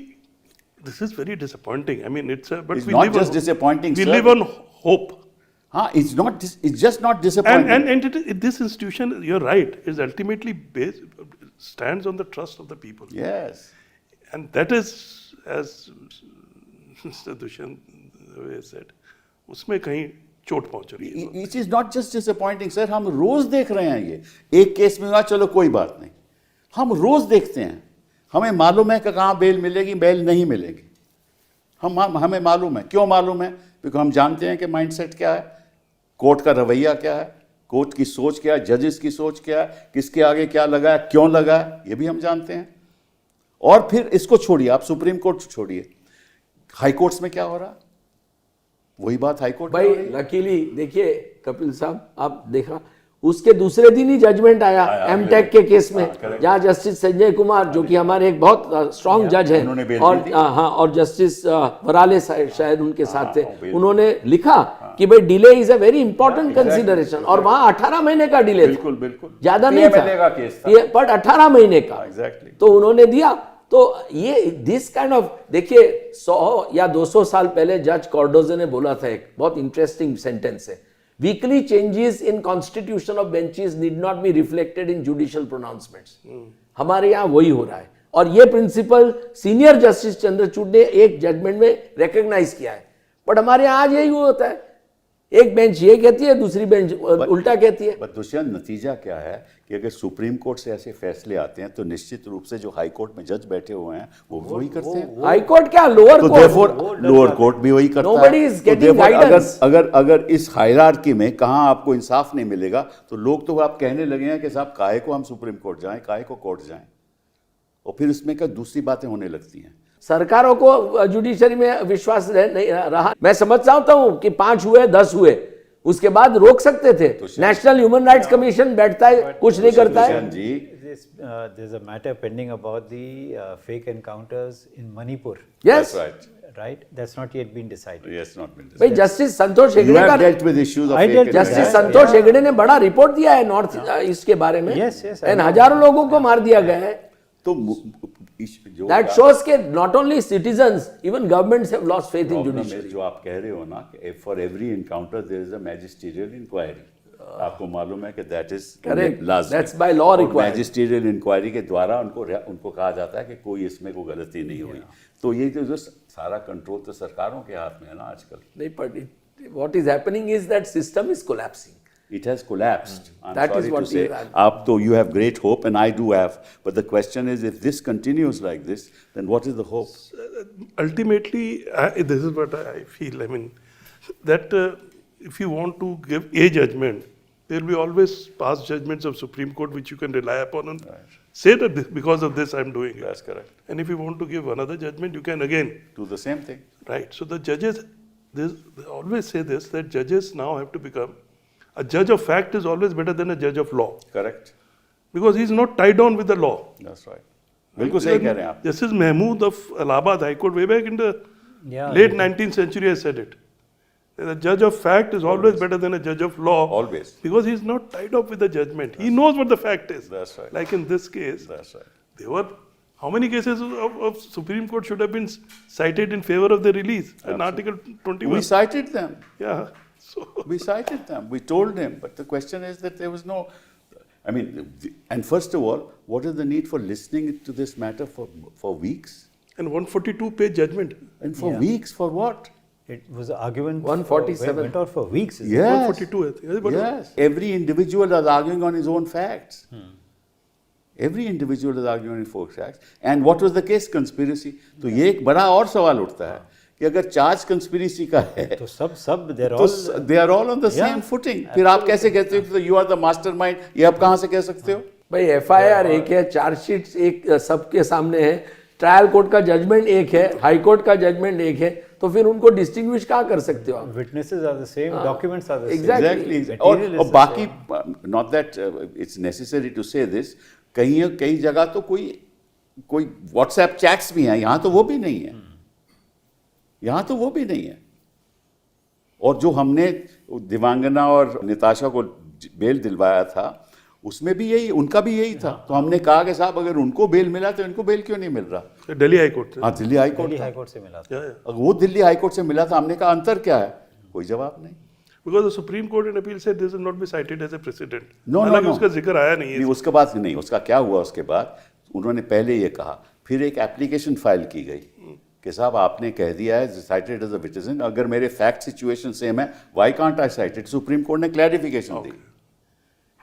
this is very disappointing. I mean, but It's we not live just on, disappointing, we sir. live on hope. हाँ, it's just not disappointing. And this institution, you're right, is ultimately stands on the trust of the people. Yes. And that is, as Mr. Dushyant said, उसमें कहीं चोट पहुंच रही है। It is not just disappointing, sir. हम रोज देख रहे हैं ये। एक केस में हुआ, चलो कोई बात नहीं, हम रोज देखते हैं। हमें मालूम है कि कहाँ बेल मिलेगी, बेल नहीं मिलेगी। हमें मालूम है। क्यों मालूम है? क्योंकि हम जानते हैं कि माइंडसेट क्या है, कोर्ट का रवैया क्या है, कोर्ट की सोच क्या है, जजेस की सोच क्या है, किसके आगे क्या लगा है, क्यों लगा है, ये भी हम जानते हैं। और फिर इसको छोड़िए, आप सुप्रीम कोर्ट छोड़िए, हाई कोर्ट्स में क्या हो रहा है? वही बात हाई कोर्ट भाई लकीली देखिए कपिल साहब, आप देखा उसके दूसरे दिन ही जजमेंट आया एमटेक के केस में, जहां जस्टिस संजय कुमार जो कि हमारे एक बहुत स्ट्रांग जज हैं उन्होंने बेल और दी थी। हाँ, और जस्टिस वराले शायद उनके साथ थे, उन्होंने लिखा कि भाई delay is a very important consideration, और वहां 18 महीने का डिले था, बिल्कुल बिल्कुल ज्यादा नहीं PMLA का था, केस था। बट 18 महीने का एग्जैक्टली। तो उन्होंने दिया। तो ये दिस काइंड ऑफ, देखिए 100 या 200 साल पहले जज कॉर्डोजे ने बोला था, एक बहुत इंटरेस्टिंग सेंटेंस है, weekly changes in constitution of benches need not be reflected in judicial pronouncements. हमारे यहाँ वही हो रहा है और ये प्रिंसिपल सीनियर जस्टिस चंद्रचूड़ ने एक जजमेंट में रिकॉग्नाइज किया है, बट हमारे यहाँ आज यही होता है, एक बेंच ये कहती है, दूसरी बेंच उल्टा कहती है। बट दुष्यंत, नतीजा क्या है कि अगर सुप्रीम कोर्ट से ऐसे फैसले आते हैं तो निश्चित रूप से जो हाई कोर्ट में जज बैठे हुए हैं वो वही करते हैं। हाई कोर्ट क्या, लोअर तो कोर्ट, therefore लोअर कोर्ट भी वही करता Nobody है। is तो getting therefore guidance. अगर इस हायरार्की में कहाँ आपको इंसाफ नहीं मिलेगा तो लोग तो आप कहने लगे हैं कि साहब काहे को हम सुप्रीम कोर्ट जाएं, काहे को कोर्ट जाएं, और फिर इसमें क्या दूसरी बातें होने लगती हैं। सरकारों को जुडिशरी में विश्वास नहीं रहा। मैं समझ चाहता हूं कि 5 हुए 10 हुए, उसके बाद रोक सकते थे। नेशनल ह्यूमन राइट्स कमीशन बैठता है, कुछ नहीं करता है। दुष्यंत जी, There's a matter pending about the fake encounters in Manipur, yes, that's right. right? That's not yet been decided. Yes, not been भाई decided. Justice Santosh You Hegde have का, dealt with issues of I fake dealt with justice evidence. that. संतोष हेगड़े ने बड़ा report दिया है north east के बारे में, Yes, yes, I and know. हजारों लोगों को मार दिया गया है। तो जो दैट शोज के not only citizens, even governments have lost faith in problem है जुडिशरी। जो आप कह रहे हो ना कि for every encounter there is a magisterial inquiry. आपको मालूम है कि that is Correct. That's by law required. Magisterial inquiry के द्वारा उनको कहा जाता है कि कोई इसमें कोई गलती नहीं हुई। तो ये तो जो सारा कंट्रोल तो सरकारों के हाथ में है ना आजकल। नहीं, but what is happening is that system is collapsing. It has collapsed. I'm That is sorry what to say. you have. Up to you have great hope, and I do have. But the question is, if this continues like this, then what is the hope? Ultimately, this is what I feel. I mean, that if you want to give a judgment, there will be always past judgments of Supreme Court which you can rely upon and say that because of this I'm doing it. That's correct. And if you want to give another judgment, you can again. Do the same thing. Right. So the judges, they always say this, that judges now have to become, a judge of fact is always better than a judge of law. Correct. Because he's not tied down with the law. That's right. बिल्कुल सही कह रहे हैं आप. Justice Mahmood of Allahabad High Court way back in the Yeah, late 19th century has said it. That a judge of fact is always better than a judge of law. Always. Because he's not tied up with the judgment. He knows what the fact is. That's right. Like in this case, That's right. there were, how many cases of Supreme Court should have been cited in favor of the release? In Article 21. We cited them. Yeah. So, We cited them. We told him. But the question is that there was no. I mean, and first of all, what is the need for listening to this matter for weeks? and 142-page judgment. And for Yeah. weeks, for what? It was an argument. 147. Went on for weeks. isn't it? Yes. 142, I think. But Yes. Every individual is arguing on his own facts. Every individual is arguing on his own facts. And what was the case? Conspiracy. तो ये एक बड़ा और सवाल उठता है कि अगर चार्ज कंस्पिरेसी का है तो सब they're तो all they are all on the Yeah, same footing. फिर आप कैसे कहते हो यू आर द मास्टरमाइंड? ये आप कहाँ से कह सकते हो? भाई एफआईआर एक है, चार्जशीट एक सबके सामने है, ट्रायल कोर्ट का जजमेंट एक है, हाई कोर्ट का जजमेंट एक है, तो फिर उनको डिस्टिंग्विश कहाँ कर सकते हो आप? witnesses are the same, documents are the Exactly. same. और Material is the बाकी same. Not that it's necessary to say this, कई जगह तो कोई व्हाट्सएप चैट्स भी हैं, यहाँ तो वो भी नहीं है. यहाँ तो वो भी नहीं है. और जो हमने दिवांगना और निताशा को बेल दिलवाया था उसमें भी यही, उनका भी यही था. तो हमने कहा कि साहब अगर उनको बेल मिला तो इनको बेल क्यों नहीं मिल रहा? दिल्ली हाई कोर्ट से. हाँ, दिल्ली हाई कोर्ट दिल्ली था. हाई कोर्ट से मिला था. Yeah, yeah. अगर वो दिल्ली हाई कोर्ट से मिला था, हमने कहा अंतर क्या है? कोई जवाब नहीं. Because the Supreme Court in appeal said this will not be cited as a precedent. No, हालांकि no. उसका जिक्र आया नहीं नहीं, है. उसके बाद नहीं. उसका क्या हुआ उसके बाद? उन्होंने पहले ये कहा, फिर एक एप्लीकेशन फाइल की गई कि साहब आपने कह दिया है साइटेड एज अ विटिजन, अगर मेरे फैक्ट सिचुएशन सेम है, why can't I site it? Supreme court ने क्लैरिफिकेशन दी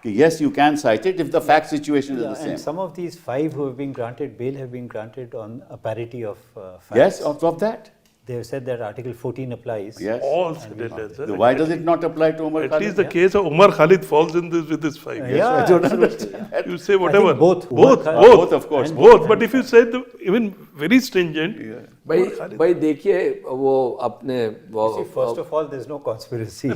कि yes you can site it if the fact situation is the And same. some of these 5 who have been granted bail have been granted on a parity of facts. Yes, of that. They have said that Article 14 applies. Yes. All sentences. So why does it not apply to Umar At Khalid? least the case of Umar Khalid falls in this with this 5 years. Yeah, I don't absolutely. understand. You say whatever. both. Both. Umar Khalid- Both, of course. And Both. But if you say the even very stringent, भाई देखिए वो अपने See, first of all, there's no conspiracy.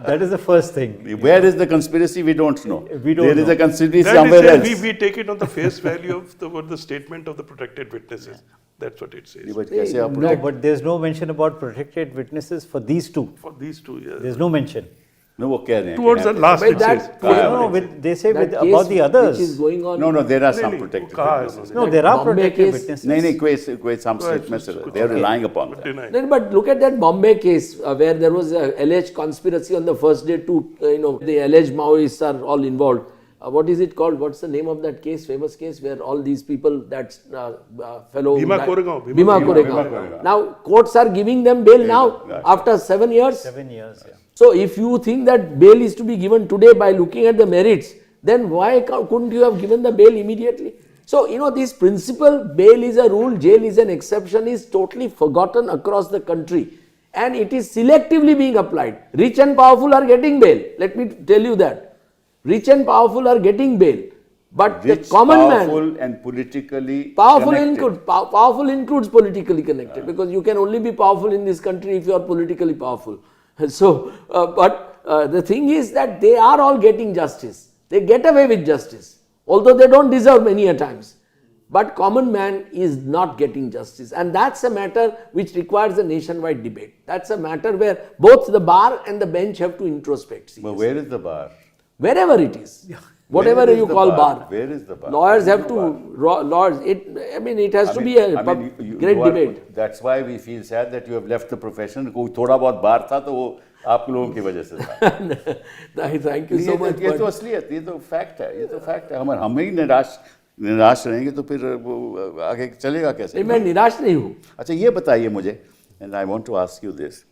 That is the first thing. Where is the conspiracy? We don't know. We don't There is know. a conspiracy that somewhere is else. we take it on the face value of the statement of the protected witnesses. That's what it says. But कैसे आप No, but there's no mention about protected witnesses for these two. For these two years. There's no mention. No, वो कह रहे हैं. Towards the last But it that- says. They say that with, case about the others. which is going on. No, there are some नहीं, protected कहा है witnesses. उन्होंने. No, there are Bombay protected case- witnesses. नहीं कोई some statements कुछ- they are relying upon that. Deny. No, but look at that Bombay case where there was a alleged conspiracy on the first day to, the alleged Maoists are all involved. What is it called? What's the name of that case? Famous case where all these people, that fellow. Bhima that- Koregaon, Bhima Bhima Koregaon. Koregaon. Now courts are giving them bail now right. after 7 years. 7 years, yeah. So if you think that bail is to be given today by looking at the merits, then why couldn't you have given the bail immediately? So, this principle, bail is a rule, jail is an exception, is totally forgotten across the country. And it is selectively being applied. Rich and powerful are getting bail. Let me tell you that. Rich and powerful are getting bail. But Rich, the common powerful man, and politically powerful connected. powerful includes politically connected, because you can only be powerful in this country if you are politically powerful. So, but the thing is that they are all getting justice. They get away with justice, although they don't deserve many a times. But common man is not getting justice, and that's a matter which requires a nationwide debate. That's a matter where both the bar and the bench have to introspect. But seriously. where is the bar? Wherever it is, whatever Where is you the call bar? bar. Where is the bar? Lawyers There have is to, no lawyers, it has to be a great debate. That's why we feel sad that you have left the profession. कोई थोड़ा बहुत बार था तो वो आप लोगों की वजह से था. Thank you so much. ये तो but- असलियत, ये तो फैक्ट है, ये तो फैक्ट है. हम ही निराश रहेंगे तो फिर वो आगे चलेगा कैसे? नहीं, मैं निराश नहीं हूँ. अच्छा ये बताइए मुझे, and I want to ask you this,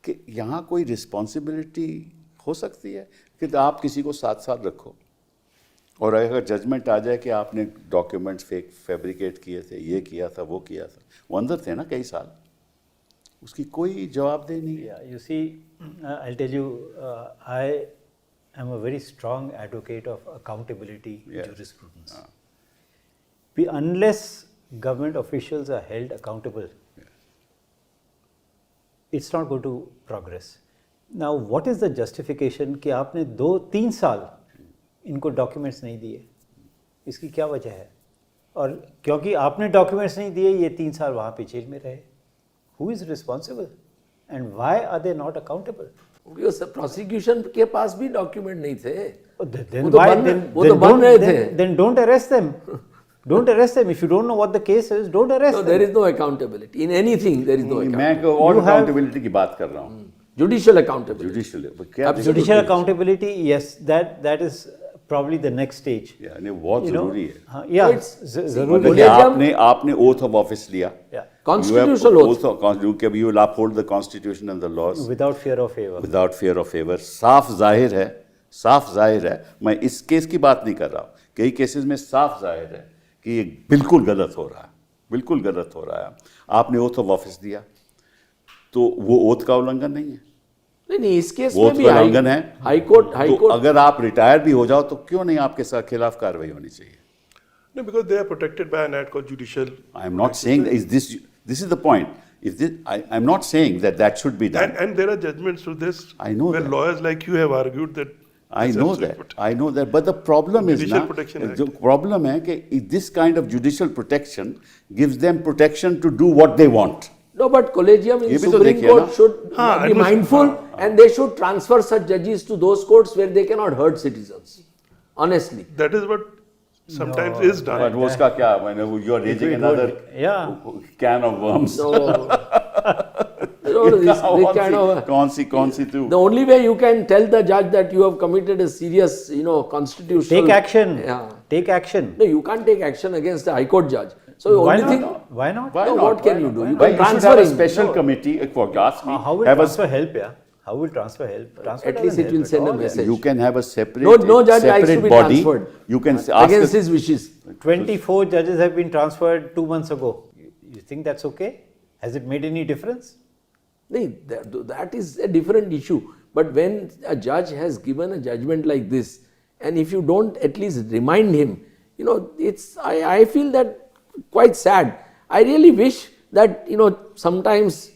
कि यहाँ कोई रिस्पॉन्सिबिलिटी हो सकती है कि आप किसी को साथ रखो और अगर जजमेंट आ जाए कि आपने डॉक्यूमेंट्स फैब्रिकेट किए थे, ये किया था, वो किया था, वो अंदर थे ना कई साल, उसकी कोई जवाबदेही नहीं है. Yeah, you see, I'll tell you, I I'm a very strong advocate of accountability Yes. jurisprudence. Unless government officials are held accountable, it's not going to progress. Now, what is the justification कि आपने 2-3 साल इनको documents नहीं दिए? इसकी क्या वजह है? और क्योंकि आपने डॉक्यूमेंट्स नहीं दिए, ये 3 साल वहाँ पे जेल में रहे. Who is responsible? And why are they not accountable? Prosecution के पास भी डॉक्यूमेंट नहीं थे. Then वो तो why? बन- Then, वो तो then बन don't- रहे then- थे. then don't arrest them. Don't arrest them. If you don't know what the case is, don't arrest No, them. there is no accountability. In anything, there is no मैं accountability. और You have- accountability की बात कर रहा हूँ. Judicial accountability. Judicial क्या Absolutely. Judicial accountability, yes, that is probably the next stage. यानी बहुत You know, जरूरी है. हाँ, yeah, So it's- जरूरी मतलब है. कि आपने oath of office लिया. Yeah. Constitutional oath. You will uphold the constitution and the laws Without fear of favor. without fear of favor. साफ जाहिर है. मैं इस केस की बात नहीं कर रहा हूँ. कई केसेस में साफ जाहिर है कि ये बिल्कुल गलत हो रहा है. आपने oath of office दिया, तो वो oath का उल्लंघन नहीं है. नहीं इस केस वो में भी तो उल्लंघन है. हाई कोर्ट तो अगर आप रिटायर भी हो जाओ तो क्यों नहीं आपके साथ खिलाफ कार्रवाई होनी चाहिए? No, because they are protected by an act called judicial. I am not saying this is the point. If this, I'm not saying that should be done. And there are judgments to this. I know where that. lawyers like you have argued that. I this know has to be that. protected. I know that. But the problem is Judicial ना, Protection Act. जो problem है कि this kind of judicial protection gives them protection to do what they want. No, but collegium in ये भी तो Supreme देखिए Court ना. should हाँ, be mindful and they should transfer such judges to those courts where they cannot hurt citizens. Honestly. That is what sometimes is done. But वो उसका क्या? मैंने you are raising another Yeah. can of worms. So, you know, this kind of. कौन सी तू? The only way you can tell the judge that you have committed a serious, constitutional. Take action. Yeah. Take action. No, you can't take action against a high court judge. So the Why only not? thing. Why not? Why No, not? what can Why you not? do? Why You not? can You should transfer have a him. special No. committee. If you ask me, How will have a transfer help? Yeah. How will transfer help? Transfer At least doesn't it will help send at a all, yeah. message. You can have a separate, No judge likes to separate be body. transferred. You can ask Against the- his wishes. 24 judges have been transferred 2 months ago. You think that's okay? Has it made any difference? No, that is a different issue. But when a judge has given a judgment like this, and if you don't at least remind him, I feel that quite sad. I really wish that, sometimes,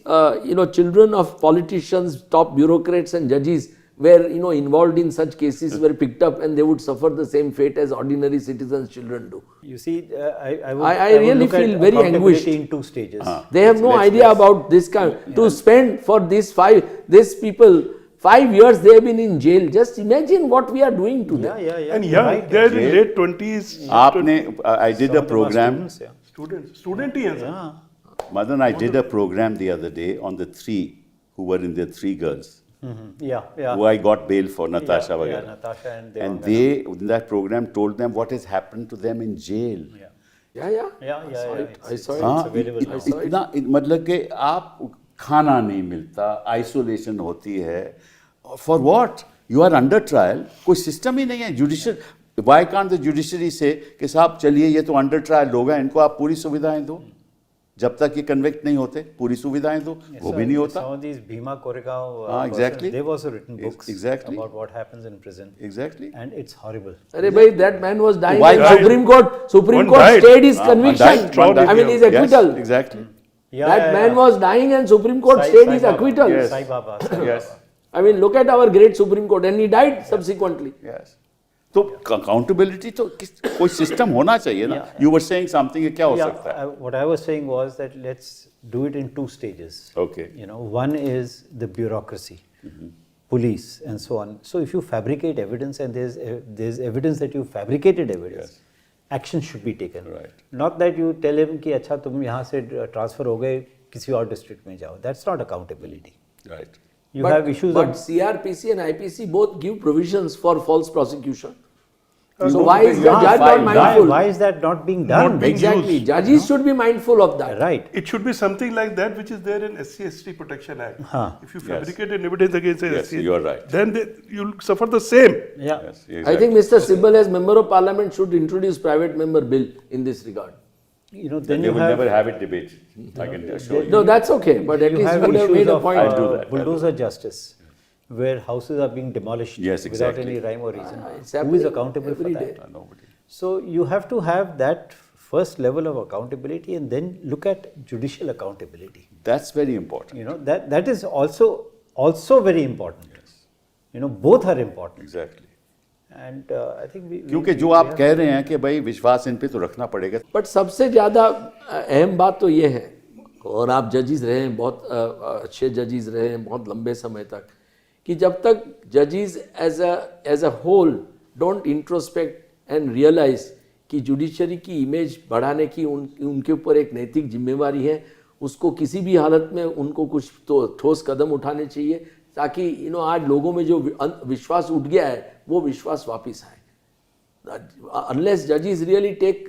children of politicians, top bureaucrats and judges were, involved in such cases were picked up and they would suffer the same fate as ordinary citizens' children do. You see, I would really look at feel very accountability anguished. in 2 stages. They have no idea about this kind. To spend for these people 5 years they have been in jail. Just imagine what we are doing to them. Yeah. And you're young, right. they are in late 20s. I did Some a of them are program. students, yeah. Student ही हैं sir. Yeah. Madan, I did a program the other day on the 3 who were in the 3 girls Yeah. who I got bail for, Natasha Yeah, वगैरह. Natasha and And Devangana. they, in that program, told them what has happened to them in jail. Yeah. Yeah. Yeah. I saw it. हाँ, It's available now. इतना मतलब कि आप खाना नहीं मिलता, isolation होती है. For what? You are under trial. कोई सिस्टम ही नहीं है. Judicial, why can't the judiciary say कि साहब चलिए ये तो अंडर ट्रायल लोग हैं, इनको आप पूरी सुविधाएं दो. जब तक ये कन्विक्ट नहीं होते पूरी सुविधाएं दो, वो भी नहीं होता. Some of these Bhima Koregaon exactly. they've also written books Exactly. about what happens in prison. Exactly. And it's horrible. Arey bhai, that man was dying Why and died? Supreme One Court died. stayed his One conviction. died, one died. I mean his acquittal. Yes, exactly. Yeah, That man was dying and Supreme Court stayed his acquittal. Yes. Sai Baba. Yes. I mean, look at our great Supreme Court, and he died subsequently. Yes. तो accountability तो कोई system होना चाहिए ना. You were saying something, क्या हो सकता है? What I was saying was that let's do it in 2 stages. Okay. One is the bureaucracy, police, and so on. So if you fabricate evidence and there's evidence that you fabricated evidence, action should be taken. Right. Not that you tell him कि अच्छा तुम यहाँ से transfer हो गए किसी और district में जाओ. That's not accountability. Right. You have issues but of CRPC and IPC both give provisions for false prosecution. So no, why is the judge not mindful? why is that not being done? Not being Exactly. used. Judges should be mindful of that. Right. It should be something like that which is there in SC/ST Protection Act. Huh. If you fabricate an evidence against a Yes, SC, you are right. then you'll suffer the same. Yeah. Yes, I exactly. think Mr. Sibal as Member of Parliament should introduce private member bill in this regard. Then They you will have never have it debate. I can assure you. No, that's okay. But at you least have you would have issues made a of point. I'll do that. bulldozer justice. where houses are being demolished Yes, without exactly. any rhyme or reason. it's Who is happening accountable for every that? day. Nobody. So you have to have that first level of accountability and then look at judicial accountability. That's very important. You know, that is also very important. You know, both are important. Exactly. And I think we क्योंकि जो आप कह रहे हैं कि भाई विश्वास इन पे तो रखना पड़ेगा. बट सबसे ज़्यादा अहम बात तो ये है, और आप जजेस रहे हैं, बहुत अच्छे जजेस रहे हैं बहुत लंबे समय तक, कि जब तक जजेस as a whole don't introspect and realize कि जुडिशरी की इमेज बढ़ाने की उनके ऊपर एक नैतिक जिम्मेवारी है, उसको किसी भी हालत में उनको कुछ तो ठोस कदम उठाने चाहिए, ताकि आज लोगों में जो विश्वास उठ गया है वो विश्वास वापस आए. अनलेस जजेस रियली टेक,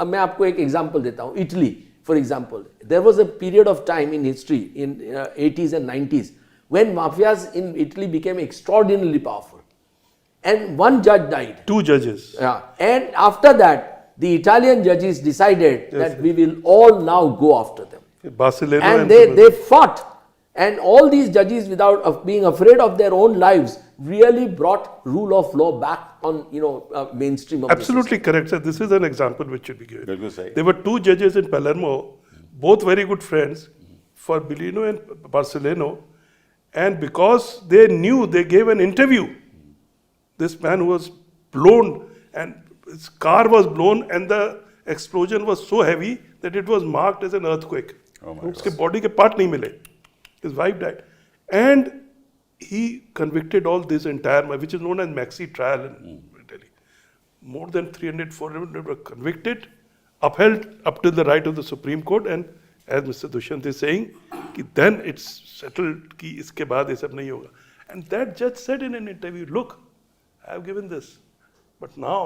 मैं आपको एक एग्जांपल देता हूँ. Italy, for example, there was a period of time in history in 80s and 90s when mafias in Italy became extraordinarily powerful, and one judge died. 2 judges. Yeah. And after that, the Italian judges decided that we will all now go after them. Barcelona And they fought. And all these judges, without being afraid of their own lives, really brought rule of law back on mainstream of Absolutely correct, sir. This is an example which should be given. बिल्कुल सही. There were 2 judges in Palermo, both very good friends, for Bellino and Barcelona, and because they knew, they gave an interview. This man was blown, and his car was blown, and the explosion was so heavy that it was marked as an earthquake. Oh my उसके body के part नहीं मिले. His wife died, and he convicted all this entire, which is known as maxi trial in Italy. More than 300, 400 were convicted, upheld up till the right of the Supreme Court, and as Mr. Dushyant is saying, कि then it's settled कि इसके बाद ये सब नहीं होगा. And that judge said in an interview, look, I have given this, but now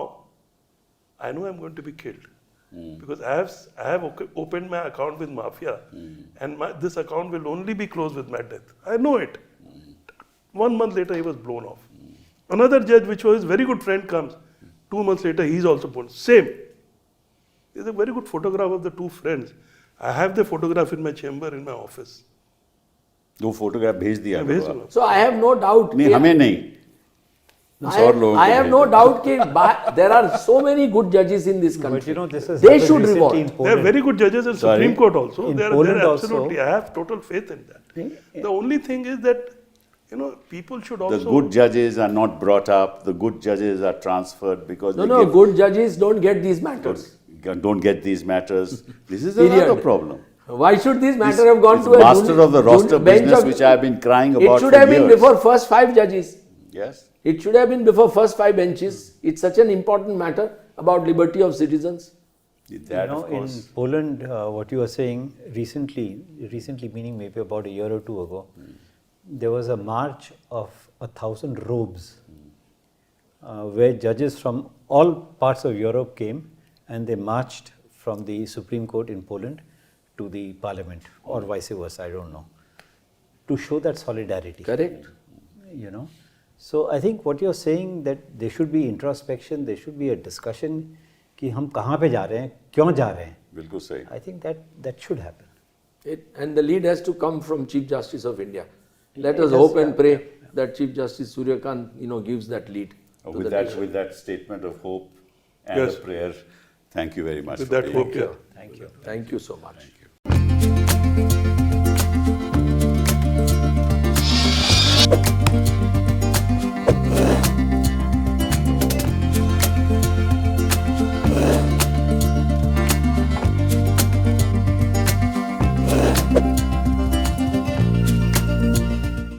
I know I'm going to be killed. Because I have opened my account with mafia, and this account will only be closed with my death. I know it. 1 month later, he was blown off. Another judge, which was his very good friend, comes. 2 months later, he's also blown. Same. There's a very good photograph of the 2 friends. I have the photograph in my chamber, in my office. वो photograph भेज दिया भेज मेरे को. दूंगा. So I have no doubt. नहीं हमें नहीं. और लोगों I को have भेज no दिया. doubt कि there are so many good judges in this country. But you know, this is They happened should recently revolt. in There are Poland. very good judges in Sorry? Supreme Court also. In They're Poland also. absolutely. I have total faith in that. The only thing is that, people should also. The good judges are not brought up. The good judges are transferred because No, they no, give- good judges don't get these matters. don't get these matters. This is Period. another problem. Why should this matter This have gone is to a master of the roster bench business of- which I have been crying It about should for have been years. before first 5 judges. Yes. It should have been before first 5 benches. It's such an important matter about liberty of citizens. That You know, of in course. Poland, what you were saying recently meaning maybe about a year or 2 ago, there was a march of 1,000 robes where judges from all parts of Europe came and they marched from the Supreme Court in Poland to the parliament or vice versa, I don't know, to show that solidarity. Correct. You know, so I think what you're saying that there should be introspection, there should be a discussion कि हम कहाँ पे जा रहे हैं, क्यों जा रहे हैं. बिल्कुल सही. I think that should happen. And the lead has to come from Chief Justice of India. Let It us does, hope and yeah, pray yeah. that Chief Justice Surya Kant, gives that lead. to With the that, nation. with that statement of hope and Yes. a prayer, thank you very much. With for that being hope, here. yeah. Thank you. Thank you so much. Thank you.